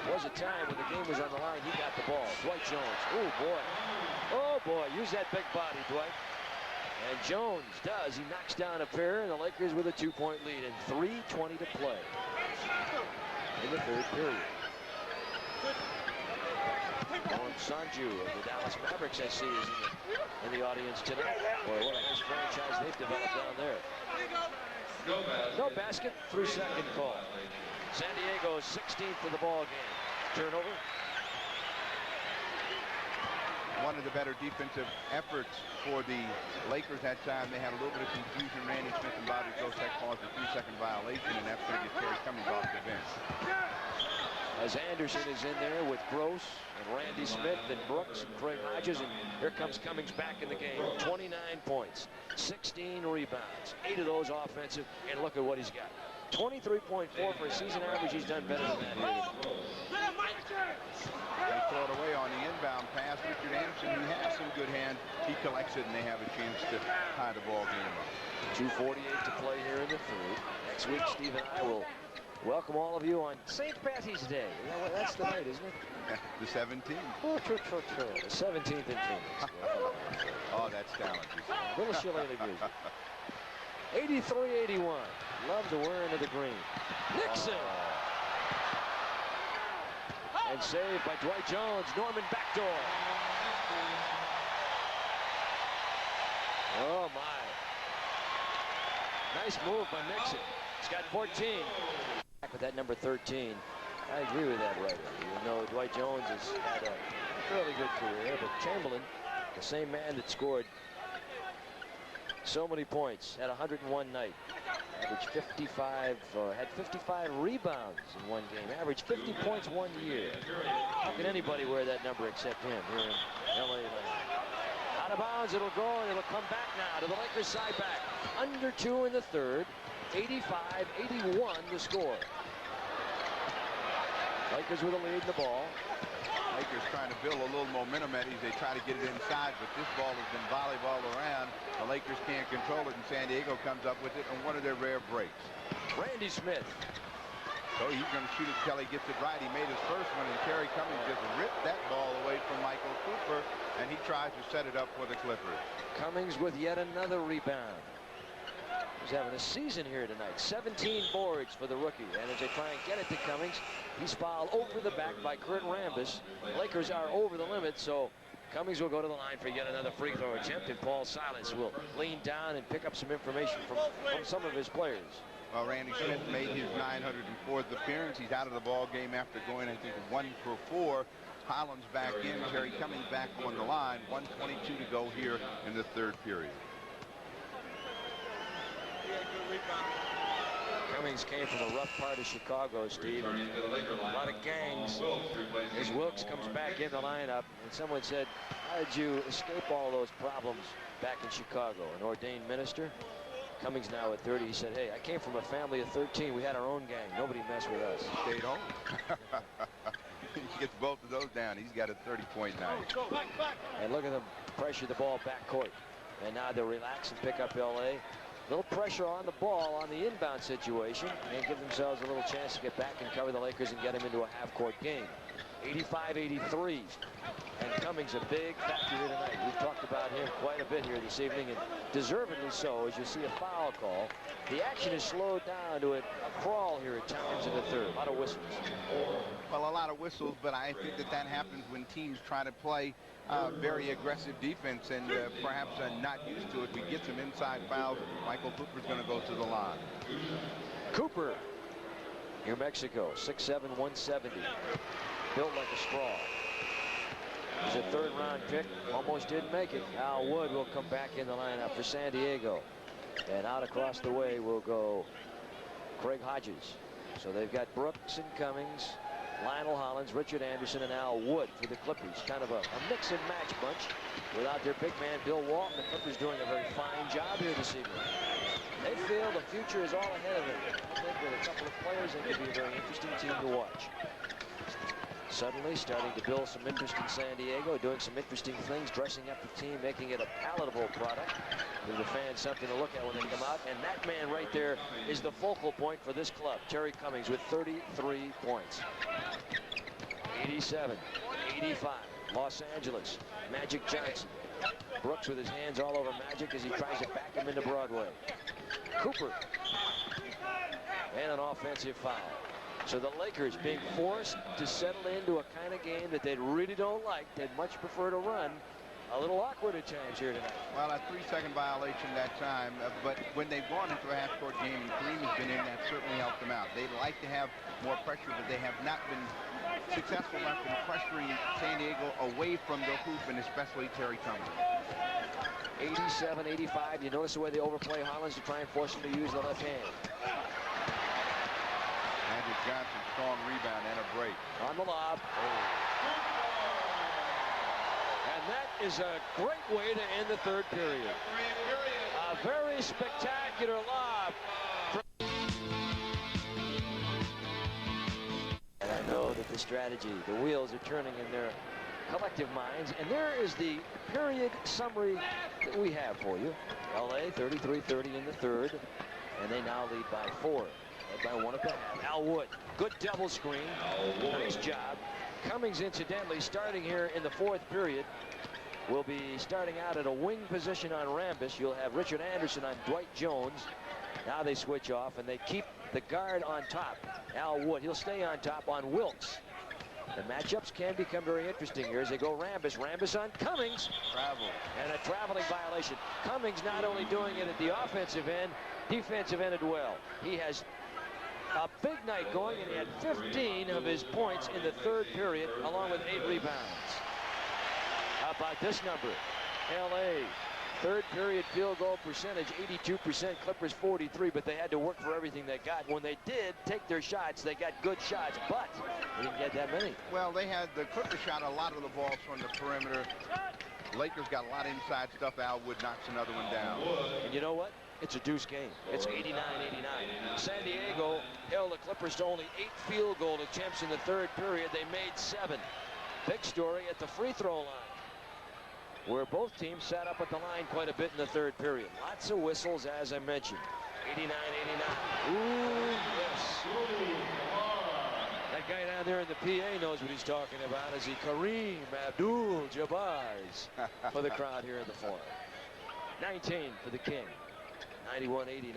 There was a time when the game was on the line, he got the ball. Dwight Jones. Oh, boy. Oh, boy. Use that big body, Dwight. And Jones does. He knocks down a pair, and the Lakers with a 2-point lead and 3:20 to play in the third period. Norm Sanju of the Dallas Mavericks, I see, is in the audience tonight. Boy, what a nice franchise they've developed down there. No basket through second call. San Diego's 16th of the ball game. Turnover. One of the better defensive efforts for the Lakers that time. They had a little bit of confusion. Randy Smith and Bobby Grosek caused a 3-second violation, and that's going to get Terry Cummings off the bench. As Anderson is in there with Gross and Randy Smith and Brooks and Craig Hodges, and here comes Cummings back in the game. 29 points, 16 rebounds, 8 of those offensive, and look at what he's got. 23.4 for a season average. He's done better than that here. They throw it away on the inbound pass. Richard Anderson, who has some good hands, he collects it, and they have a chance to tie the ball game up. 2:48 to play here in the third. Next week, Steve and I will welcome all of you on St. Patty's Day. That's the night, isn't it? The 17th. Oh, true. The 17th in Phoenix. Oh, that's talented. Little shillelagh music. 83-81. Love the wearing of the green. Nixon. And saved by Dwight Jones. Norman backdoor. Oh, my. Nice move by Nixon. He's got 14. Back with that number 13. I agree with that writer. You know, Dwight Jones has had a fairly good career, but Chamberlain, the same man that scored so many points, had 101 night. Averaged 55, had 55 rebounds in one game. Averaged 50 points 1 year. How can anybody wear that number except him here in LA land? Out of bounds, it'll go, and it'll come back now to the Lakers side back. Under 2 in the third. 85-81 the score. Lakers with a lead in the ball. Lakers trying to build a little momentum at it. They try to get it inside, but this ball has been volleyballed around. The Lakers can't control it, and San Diego comes up with it on one of their rare breaks. Randy Smith. So he's going to shoot it until he gets it right. He made his first one, and Terry Cummings just ripped that ball away from Michael Cooper, and he tries to set it up for the Clippers. Cummings with yet another rebound. He's having a season here tonight. 17 boards for the rookie. And as they try and get it to Cummings, he's fouled over the back by Kurt Rambis. Lakers are over the limit, so Cummings will go to the line for yet another free throw attempt, and Paul Silas will lean down and pick up some information from some of his players. Well, Randy Smith made his 904th appearance. He's out of the ball game after going, I think, 1 for 4. Hollins back in. Terry Cummings back on the line. 1:22 to go here in the third period. Cummings came from a rough part of Chicago, Steve. A lot of gangs. As Wilkes comes back in the lineup, and someone said, how did you escape all those problems back in Chicago? An ordained minister. Cummings now at 30, he said, hey, I came from a family of 13. We had our own gang. Nobody messed with us. Stayed home. He gets both of those down. He's got a 30-point night. And look at them pressure the ball back court. And now they'll relax and pick up L.A. Little pressure on the ball on the inbound situation and give themselves a little chance to get back and cover the Lakers and get him into a half-court game. 85-83. And Cummings a big factor here tonight. We've talked about him quite a bit here this evening, and deservedly so, as you see a foul call. The action is slowed down to a crawl here at times in the third. A lot of whistles. Well, a lot of whistles, but I think that happens when teams try to play very aggressive defense and perhaps not used to it. We get some inside fouls. Michael Cooper's going to go to the line. Cooper, New Mexico, 6'7", 170. Built like a straw. He's a third-round pick. Almost didn't make it. Al Wood will come back in the lineup for San Diego. And out across the way will go Craig Hodges. So they've got Brooks and Cummings, Lionel Hollins, Richard Anderson, and Al Wood for the Clippers. Kind of a mix and match bunch without their big man Bill Walton. The Clippers doing a very fine job here this evening. They feel the future is all ahead of them. I think with a couple of players, they could be a very interesting team to watch. Suddenly starting to build some interest in San Diego, doing some interesting things, dressing up the team, making it a palatable product. Give the fans something to look at when they come out. And that man right there is the focal point for this club, Terry Cummings, with 33 points. 87, 85, Los Angeles, Magic Johnson, Brooks with his hands all over Magic as he tries to back him into Broadway. Cooper. And an offensive foul. So the Lakers being forced to settle into a kind of game that they really don't like. They'd much prefer to run. A little awkward at times here tonight. Well, a 3-second violation that time, but when they've gone into a half-court game and Kareem has been in, that certainly helped them out. They'd like to have more pressure, but they have not been successful enough in pressuring San Diego away from the hoop, and especially Terry Cummings. 87-85. You notice the way they overplay Hollins to try and force him to use the left hand. Magic Johnson, strong rebound and a break. On the lob. And that is a great way to end the third period. A very spectacular lob. And I know that the strategy, the wheels are turning in their collective minds. And there is the period summary that we have for you. LA 33-30 in the third. And they now lead by 4. Led by 1 at the half. Al Wood, good double screen. Nice job. Cummings, incidentally, starting here in the fourth period, will be starting out at a wing position on Rambis. You'll have Richard Anderson on Dwight Jones. Now they switch off, and they keep the guard on top. Al Wood, he'll stay on top on Wilkes. The matchups can become very interesting here as they go Rambis. Rambis on Cummings. Travel. And a traveling violation. Cummings not only doing it at the offensive end, defensive end as well. He has a big night going, and he had 15 of his points in the third period, along with 8 rebounds. How about this number? LA, third period field goal percentage, 82%, Clippers 43, but they had to work for everything they got. When they did take their shots, they got good shots, but they didn't get that many. Well, they had the Clippers shot a lot of the balls from the perimeter. Lakers got a lot of inside stuff. Al Wood knocks another one down. And you know what? It's a deuce game. It's 89-89. San Diego held the Clippers to only 8 field goal attempts in the third period. They made 7. Big story at the free throw line, where both teams sat up at the line quite a bit in the third period. Lots of whistles, as I mentioned. 89-89. Ooh, yes. That guy down there in the PA knows what he's talking about as he Kareem Abdul-Jabbar's for the crowd here in the fourth. 19 for the King. 91-89.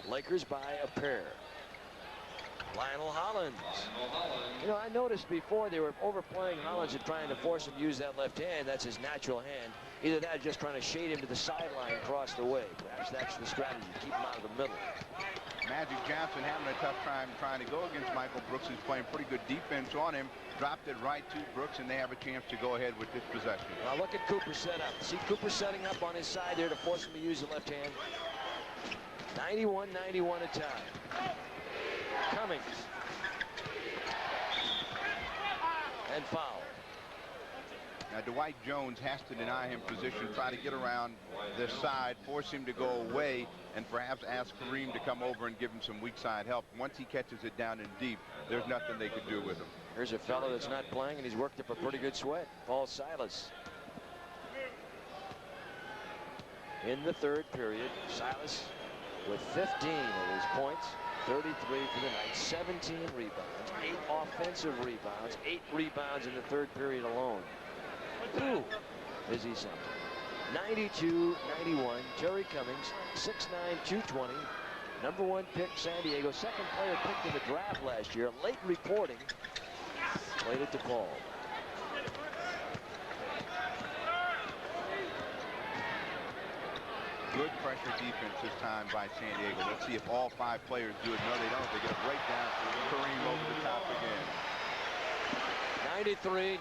Lakers by a pair. Lionel Hollins. You know, I noticed before they were overplaying Hollins and trying to force him to use that left hand. That's his natural hand. Either that or just trying to shade him to the sideline across the way. Perhaps that's the strategy, keep him out of the middle. Magic Johnson having a tough time trying to go against Michael Brooks. He's playing pretty good defense on him. Dropped it right to Brooks, and they have a chance to go ahead with this possession. Now look at Cooper set up. See Cooper setting up on his side there to force him to use the left hand. 91-91 a tie. Cummings. And foul. Now Dwight Jones has to deny him position, try to get around this side, force him to go away, and perhaps ask Kareem to come over and give him some weak side help. Once he catches it down in deep, there's nothing they could do with him. Here's a fellow that's not playing, and he's worked up a pretty good sweat. Paul Silas. In the third period, Silas with 15 of his points, 33 for the night, 17 rebounds, 8 offensive rebounds, 8 rebounds in the third period alone. Ooh, is he something? 92-91, Terry Cummings, 6'9", 220. Number 1 pick, San Diego. Second player picked in the draft last year. Late reporting. Played it to Paul. Good pressure defense this time by San Diego. Let's see if all 5 players do it. No, they don't. They get a breakdown. Kareem over the top again.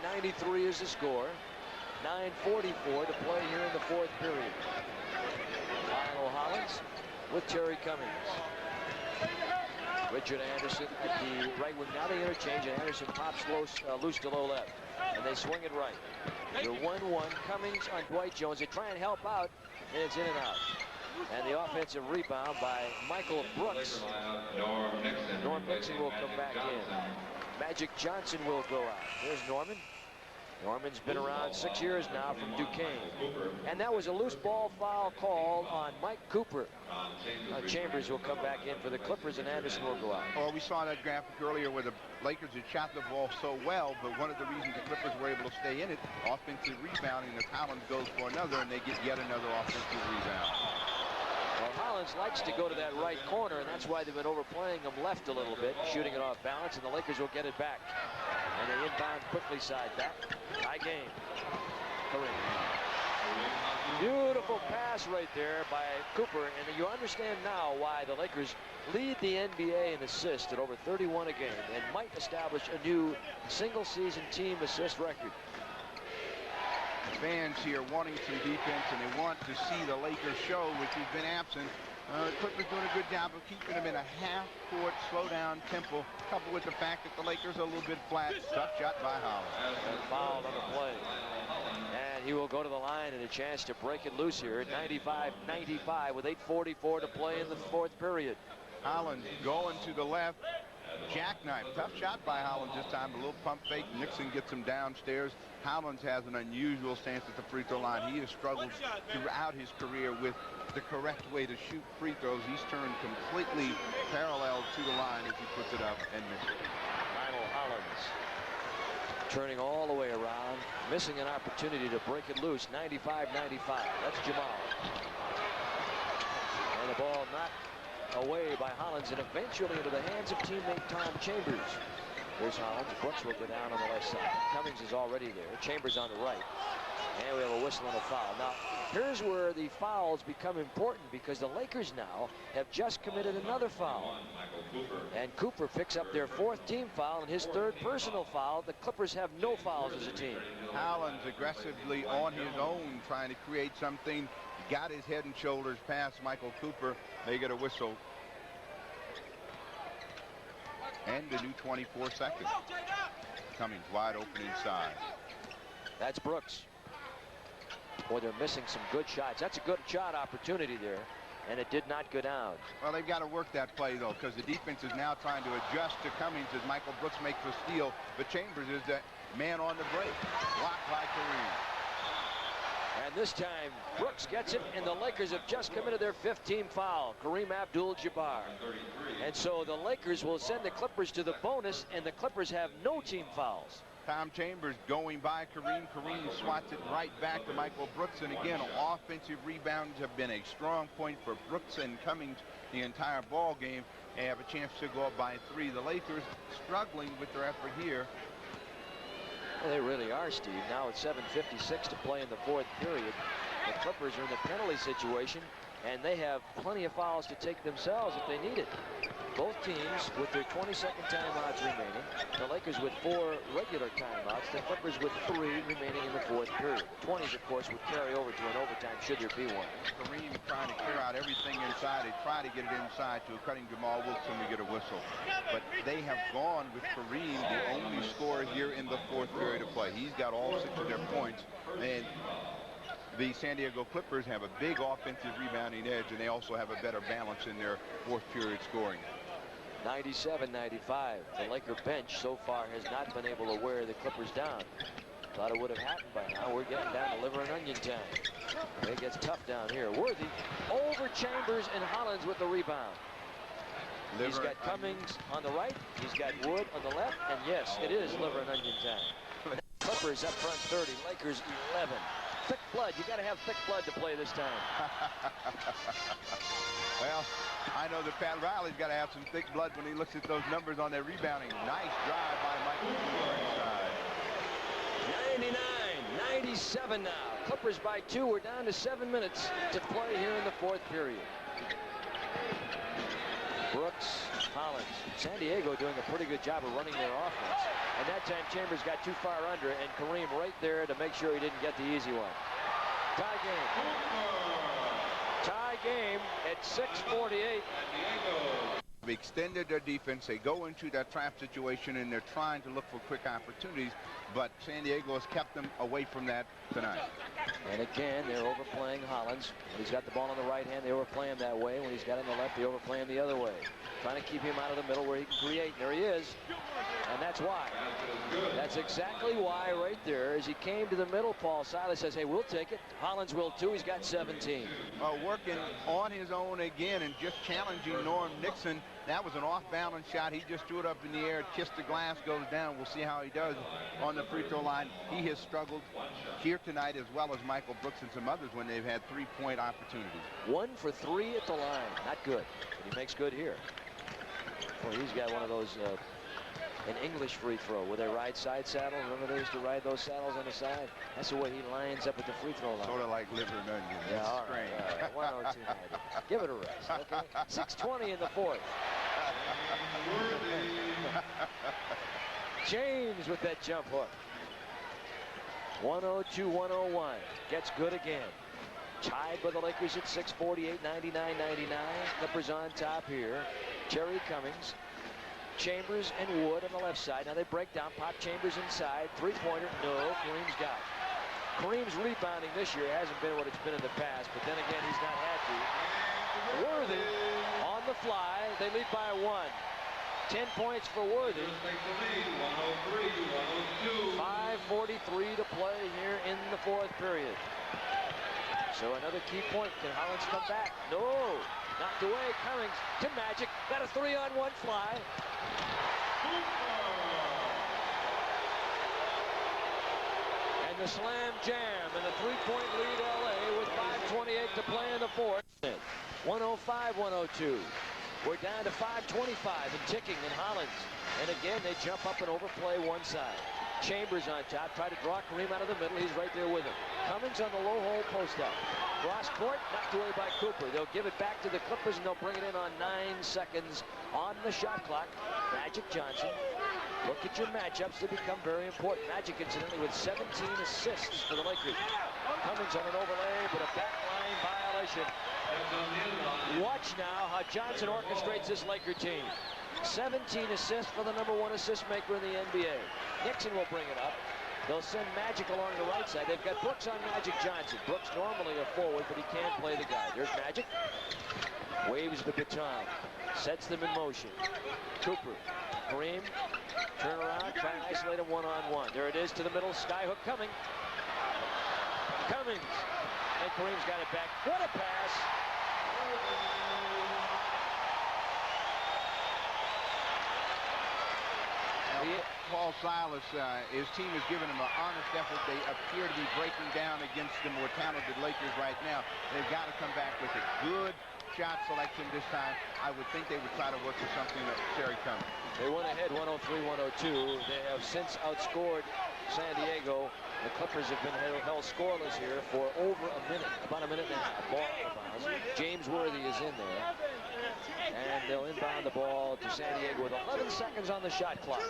93 is the score. 9:44 to play here in the fourth period. Lionel Hollins with Terry Cummings. Richard Anderson at the right wing. Now they interchange, and Anderson pops loose to low left. And they swing it right. The 1-1. Cummings on Dwight Jones. They try and help out, and it's in and out. And the offensive rebound by Michael Brooks. Norm Nixon will come back in. Magic Johnson will go out. There's Norman. Norman's been around 6 years now from Duquesne. And that was a loose ball foul called on Mike Cooper. Chambers will come back in for the Clippers, and Anderson will go out. Well, we saw that graphic earlier where the Lakers had shot the ball so well, but one of the reasons the Clippers were able to stay in it, offensive rebounding, as Hollins goes for another, and they get yet another offensive rebound. Well, Hollins likes to go to that right corner, and that's why they've been overplaying him left a little bit, shooting it off balance, and the Lakers will get it back. And they inbound quickly side back. Tie game. Kareem. Beautiful pass right there by Cooper, and you understand now why the Lakers lead the NBA in assists at over 31 a game and might establish a new single-season team assist record. Fans here wanting some defense, and they want to see the Lakers show, which has been absent. The Clippers doing a good job of keeping them in a half-court, slow-down tempo, coupled with the fact that the Lakers are a little bit flat. Tough shot by Hollins. Fouled on the play. And he will go to the line and a chance to break it loose here at 95-95 with 8:44 to play in the fourth period. Hollins going to the left. Jackknife. Tough shot by Hollins this time. A little pump fake. Nixon gets him downstairs. Hollins has an unusual stance at the free throw line. He has struggled throughout his career with the correct way to shoot free throws. He's turned completely parallel to the line as he puts it up and misses. Lionel Hollins turning all the way around, missing an opportunity to break it loose. 95-95. That's Jamal. And the ball knocked away by Hollins and eventually into the hands of teammate Tom Chambers. Here's Hollins. Brooks will go down on the left side. Cummings is already there. Chambers on the right. And we have a whistle and a foul. Now, here's where the fouls become important, because the Lakers now have just committed another foul. And Cooper picks up their fourth team foul and his third personal foul. The Clippers have no fouls as a team. Hollins aggressively on his own trying to create something. Got his head and shoulders past Michael Cooper. They get a whistle. And the new 24 seconds. Cummings wide open inside. That's Brooks. Boy, they're missing some good shots. That's a good shot opportunity there, and it did not go down. Well, they've got to work that play, though, because the defense is now trying to adjust to Cummings as Michael Brooks makes the steal. But Chambers is the man on the break. Blocked by Kareem. And this time, Brooks gets it, and the Lakers have just committed their fifth team foul. Kareem Abdul-Jabbar. And so the Lakers will send the Clippers to the bonus, and the Clippers have no team fouls. Tom Chambers going by Kareem. Kareem swats it right back to Michael Brooks. And again, offensive rebounds have been a strong point for Brooks and Cummings the entire ball game. They have a chance to go up by 3. The Lakers struggling with their effort here. Well, they really are, Steve. Now it's 7:56 to play in the fourth period. The Clippers are in the penalty situation, and they have plenty of fouls to take themselves if they need it. Both teams with their 22nd timeouts remaining. The Lakers with 4 regular timeouts. The Clippers with 3 remaining in the fourth period. 20s, of course, would carry over to an overtime should there be one. Kareem trying to clear out everything inside. They try to get it inside to a cutting Jamal Wilson to get a whistle. But they have gone with Kareem, the only scorer here in the fourth period of play. He's got all 6 of their points. And the San Diego Clippers have a big offensive rebounding edge, and they also have a better balance in their fourth period scoring. 97-95. The Laker bench so far has not been able to wear the Clippers down. Thought it would have happened by now. We're getting down to liver and onion time. It gets tough down here. Worthy over Chambers and Hollins with the rebound. He's got Cummings on the right. He's got Wood on the left. And yes, it is liver and onion time. Clippers up front 30. Lakers 11. Thick blood. You got to have thick blood to play this time. Well, I know that Pat Riley's got to have some thick blood when he looks at those numbers on their rebounding. Nice drive by Michael Cooper inside. 99-97 now. Clippers by 2. We're down to 7 minutes to play here in the fourth period. Brooks, Hollins. San Diego doing a pretty good job of running their offense. And that time Chambers got too far under, and Kareem right there to make sure he didn't get the easy one. Tie game. Tie game at 6:48. extended their defense. They go into that trap situation, and they're trying to look for quick opportunities, but San Diego has kept them away from that tonight. And again, they're overplaying Hollins. When he's got the ball on the right hand, they overplay him that way. When he's got it on the left, they overplay him the other way. Trying to keep him out of the middle where he can create. And there he is. And that's why. That's exactly why right there. As he came to the middle, Paul Silas says, hey, we'll take it. Hollins will too. He's got 17. Working on his own again and just challenging Norm Nixon. That was an off-balance shot. He just threw it up in the air, kissed the glass, goes down. We'll see how he does on the free throw line. He has struggled here tonight, as well as Michael Brooks and some others when they've had three-point opportunities. 1 for 3 at the line. Not good, but he makes good here. Well, he's got one of those, an English free throw where they ride side saddles. Remember they used to ride those saddles on the side? That's the way he lines up at the free throw line. Sort of like liver and onion. Yeah, That's all strange. right, all right. 102.90. Give it a rest, okay? 6:20 in the fourth. James with that jump hook. 102-101. Gets good again. Tied by the Lakers at 6:48, 99-99. Clippers on top here. Terry Cummings, Chambers, and Wood on the left side. Now they break down. Pop Chambers inside. Three-pointer. No. Kareem's got it. Kareem's rebounding this year hasn't been what it's been in the past, but then again, he's not had to. Worthy on the fly. They lead by 1. 10 points for Worthy. 5:43 to play here in the fourth period. So another key point. Can Hollins come back? No. Knocked away. Cummings to Magic. Got a 3-on-1 fly. And the slam jam and the three-point lead LA with 5:28 to play in the fourth. 105-102. We're down to 5:25 and ticking in Hollins. And again, they jump up and overplay one side. Chambers on top, try to draw Kareem out of the middle. He's right there with him. Cummings on the low hole post up. Cross court, knocked away by Cooper. They'll give it back to the Clippers, and they'll bring it in on 9 seconds on the shot clock. Magic Johnson. Look at your matchups. They become very important. Magic, incidentally, with 17 assists for the Lakers. Cummings on an overlay, but a backline violation. Watch now how Johnson orchestrates this Laker team. 17 assists for the #1 assist maker in the NBA. Nixon will bring it up. They'll send Magic along the right side. They've got Brooks on Magic Johnson. Brooks normally a forward, but he can't play the guy. There's Magic. Waves the baton. Sets them in motion. Cooper. Kareem. Turn around. Try and isolate him one-on-one. There it is to the middle. Skyhook coming. Cummings. And Kareem's got it back. What a pass. Paul Silas, his team has given him an honest effort. They appear to be breaking down against the more talented Lakers right now. They've got to come back with a good shot selection this time. I would think they would try to work with something that Terry Cummings. They went ahead 103-102. They have since outscored San Diego. The Clippers have been held scoreless here for over a minute, about a minute and a half. Ball out of bounds. James Worthy is in there. And they'll inbound the ball to San Diego with 11 seconds on the shot clock.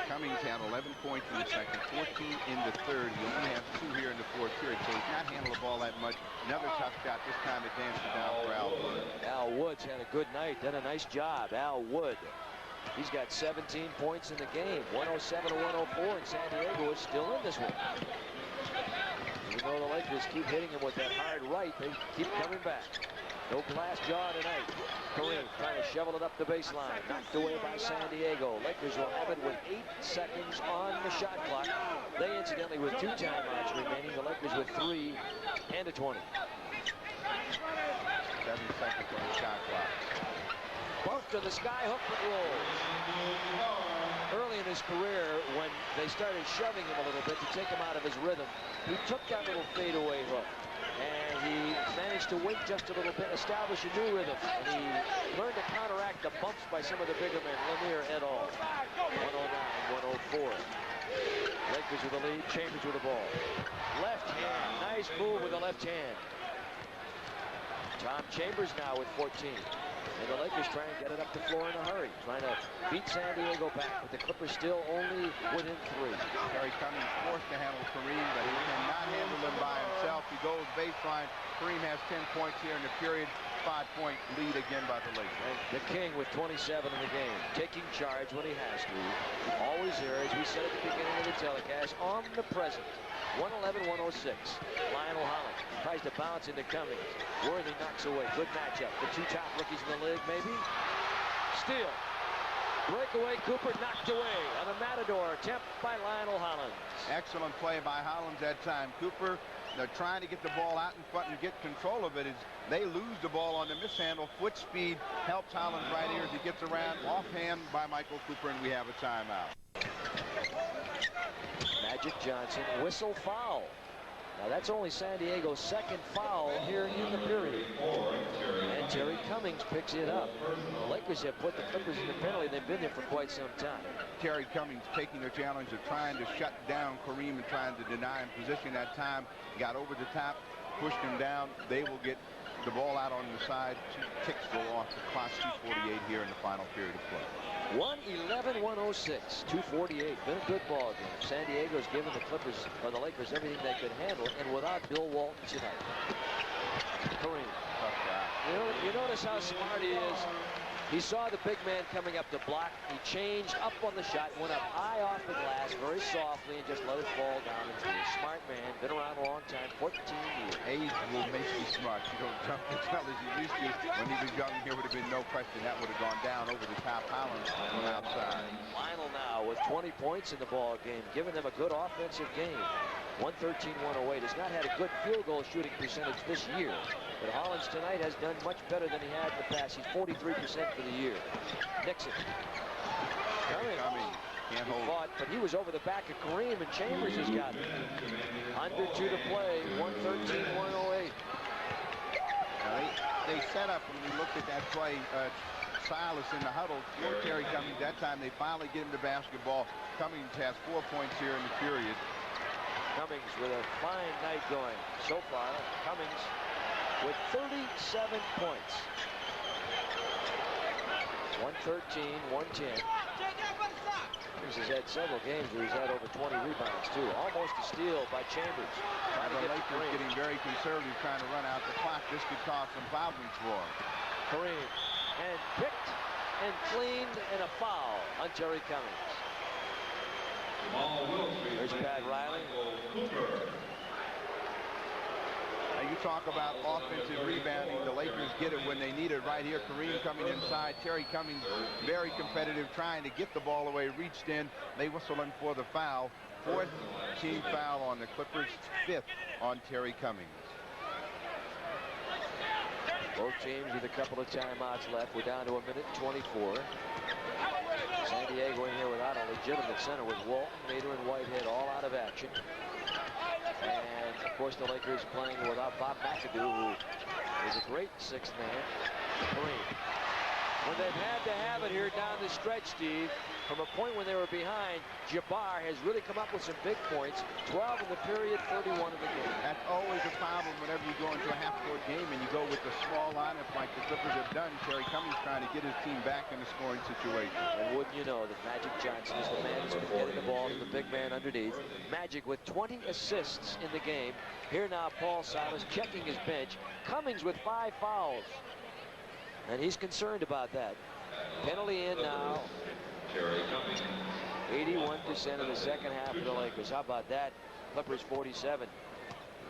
Cummings had 11 points in the second, 14 in the third. He only has 2 here in the fourth period, so he's not handled the ball that much. Another tough shot. This time it dances down for Al Wood. Al Wood's had a good night, done a nice job. Al Wood. He's got 17 points in the game. 107-104, and San Diego is still in this one. Even though the Lakers keep hitting him with that hard right, they keep coming back. No glass jaw tonight. Kareem trying to shovel it up the baseline. Knocked away by San Diego. Lakers will have it with 8 seconds on the shot clock. They incidentally with 2 timeouts remaining. The Lakers with 3 and a 20. 7 seconds on the shot clock. Buff to the sky hook and rolls. Early in his career, when they started shoving him a little bit to take him out of his rhythm, he took that little fadeaway hook. And he managed to wait just a little bit, establish a new rhythm. And he learned to counteract the bumps by some of the bigger men, Lanier et al. 109-104. Lakers with the lead, Chambers with the ball. Left hand, nice move with the left hand. Tom Chambers now with 14. And the Lakers try and get it up the floor in a hurry, trying to beat San Diego back, but the Clippers still only within 3. Terry Cummings forced to handle Kareem, but he cannot handle him by himself. He goes baseline. Kareem has 10 points here in the period. 5-point lead again by the Lakers. And the King with 27 in the game, taking charge when he has to. Always there, as we said at the beginning of the telecast, omnipresent. 111-106. Lionel Holland tries to bounce into Cummings. Worthy knocks away. Good matchup. The two top rookies in the league, maybe. Steal. Breakaway, Cooper knocked away on a Matador attempt by Lionel Hollins. Excellent play by Hollins that time. Cooper, they're trying to get the ball out in front and get control of it. As they lose the ball on the mishandle. Foot speed helps Hollins right here as he gets around. Offhand by Michael Cooper, and we have a timeout. Magic Johnson, whistle foul. Now that's only San Diego's second foul here in the period. And Terry Cummings picks it up. The Lakers have put the Clippers in the penalty. They've been there for quite some time. Terry Cummings taking the challenge of trying to shut down Kareem and trying to deny him position that time. Got over the top, pushed him down. They will get the ball out on the side. 2 ticks go off the clock. 2:48 here in the final period of play. 111-106, 2:48. Been a good ball game. San Diego's given the Clippers, or the Lakers, everything they could handle, and without Bill Walton tonight. Kareem. You notice how smart he is. He saw the big man coming up to block. He changed up on the shot, went up high off the glass very softly and just let it fall down. Into a smart man, been around a long time, 14 years. Age will make you smart. You don't jump as well as you used to. When he was young, here would have been no question that would have gone down over the top. Hollins on the outside. Lionel now with 20 points in the ball game, giving them a good offensive game. 113-108. Has not had a good field goal shooting percentage this year, but Hollins tonight has done much better than he had in the past. He's 43% for the year. Nixon. Cummings. Can't hold. Fought, but he was over the back of Kareem, and Chambers has got it. Under 2 to play. 113-108. They set up when we looked at that play. Silas in the huddle for Terry Cummings. That time they finally get him the basketball. Cummings has 4 points here in the period. Cummings with a fine night going so far. Cummings with 37 points. 113-110. Cummings has had several games where he's had over 20 rebounds too. Almost a steal by Chambers. The Lakers getting very conservative, trying to run out the clock. This could cause some fouling for him. Kareem. And picked and cleaned, and a foul on Terry Cummings. There's Pat Riley. Now you talk about offensive rebounding. The Lakers get it when they need it right here. Kareem coming inside. Terry Cummings very competitive, trying to get the ball away, reached in. They whistle him for the foul. 4th team foul on the Clippers, 5th on Terry Cummings. Both teams with a couple of timeouts left. We're down to 1:24. San Diego in here without a legitimate center with Walton, Nader, and Whitehead all out of action. And, of course, the Lakers playing without Bob McAdoo, who is a great 6th man. Kareem. When they've had to have it here down the stretch, Steve, from a point when they were behind, Jabbar has really come up with some big points. 12 in the period, 31 in the game. That's always a problem whenever you go into a half-court game and you go with the small lineup like the Clippers have done. Terry Cummings trying to get his team back in the scoring situation. And wouldn't you know that Magic Johnson is the man who's been getting the ball to the big man underneath. Magic with 20 assists in the game. Here now, Paul Silas checking his bench. Cummings with 5 fouls. And he's concerned about that. Penalty in now. 81% of the second half of the Lakers. How about that? Clippers 47.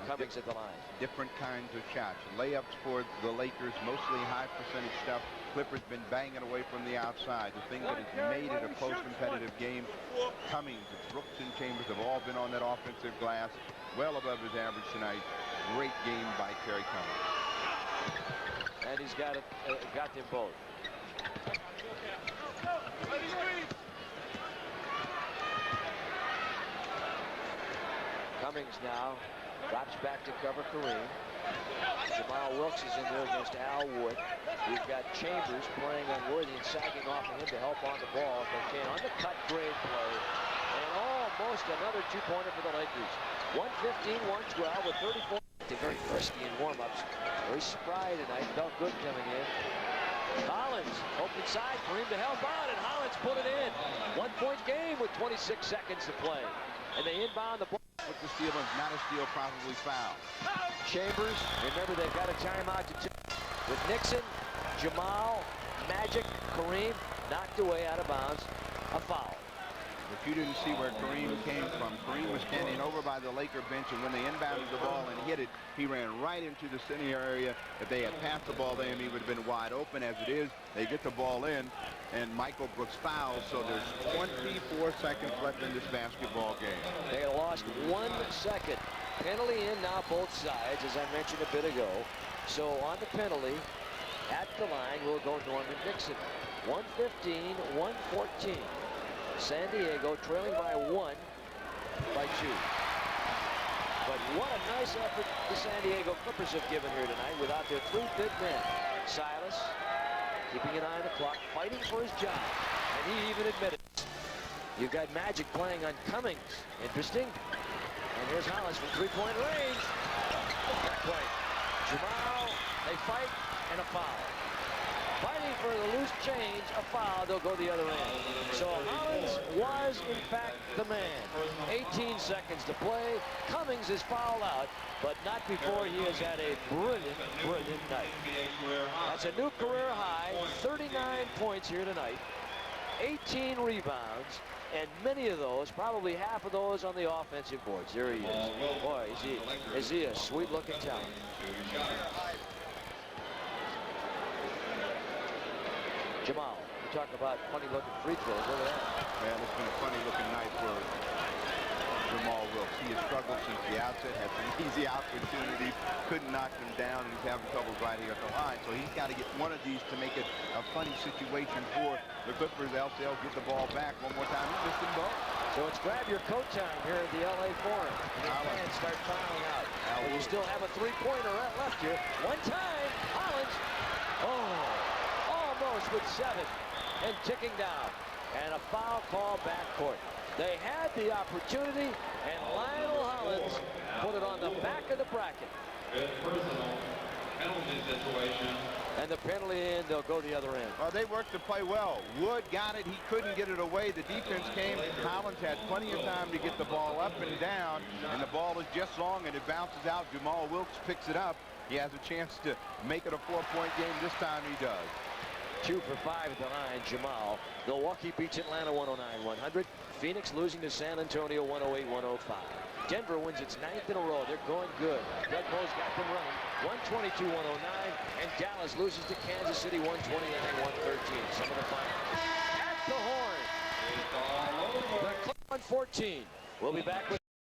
Cummings at the line. Different kinds of shots. Layups for the Lakers, mostly high percentage stuff. Clippers been banging away from the outside. The thing that has made it a close competitive game. Cummings, Brooks, and Chambers have all been on that offensive glass. Well above his average tonight. Great game by Terry Cummings. And he's got it, got them both. Cummings now drops back to cover Kareem. Jamal Wilkes is in there against Al Wood. We've got Chambers playing on Worthy and sagging off of him to help on the ball if they can. Undercut, great play. And almost another 2-pointer for the Lakers. 115-112 with 34. They're very frisky in warm-ups. Very spry tonight. Felt good coming in. Hollins open side. Kareem to help out, and Hollins put it in. 1-point game with 26 seconds to play. And they inbound the ball. With the steal, not a steal, probably foul. Chambers, remember they've got a timeout to take. with Nixon, Jamal, Magic, Kareem knocked away out of bounds. A foul. If you didn't see where Kareem came from, Kareem was standing over by the Laker bench, and when they inbounded the ball and hit it, he ran right into the center area. If they had passed the ball to him, he would have been wide open. As it is, they get the ball in, and Michael Brooks fouls, so there's 24 seconds left in this basketball game. They lost 1 second. Penalty in now both sides, as I mentioned a bit ago. So on the penalty, at the line will go Norman Nixon. 115, 114. San Diego trailing by 1, by 2. But what a nice effort the San Diego Clippers have given here tonight without their 3 big men. Silas keeping an eye on the clock, fighting for his job, and he even admitted it. You've got Magic playing on Cummings. Interesting. And here's Hollins from 3-point range. Back play. Jamal, they fight, and a foul. Fighting for the loose change, a foul, they'll go the other end. So Hollins was, in fact, the man. 18 seconds to play. Cummings is fouled out, but not before he has had a brilliant, brilliant night. That's a new career high, 39 points here tonight, 18 rebounds, and many of those, probably half of those on the offensive boards. There he is. Boy, is he a sweet-looking talent. Jamal, you talk about funny-looking free throws. Look at that. Man, it's been a funny-looking night for Jamal Wilkes. He has struggled since the outset, had some easy opportunities, couldn't knock them down, and he's having trouble right here at the line. So he's got to get one of these to make it a funny situation for the Clippers, else they'll get the ball back one more time. He's missed them both. So it's grab your coat time here at the LA Forum. And the fans start filing out. And you still have a 3-pointer left here. One time, Hollins. Oh. Almost with 7 and ticking down, and a foul call backcourt. They had the opportunity, and Lionel Hollins put it on the back of the bracket. Good personal penalty situation. And the penalty in, they'll go the other end. Well, they worked the play well. Wood got it. He couldn't get it away. The defense came. Hollins had plenty of time to get the ball up and down, and the ball is just long, and it bounces out. Jamal Wilkes picks it up. He has a chance to make it a 4-point game. This time he does. 2 for 5 at the line, Jamal. Milwaukee beats Atlanta 109-100. Phoenix losing to San Antonio 108-105. Denver wins its 9th in a row. They're going good. Doug Moe's got them running 122-109. And Dallas loses to Kansas City 129-113. Some of the finals. At the horn. The Clip on 14. We'll be back with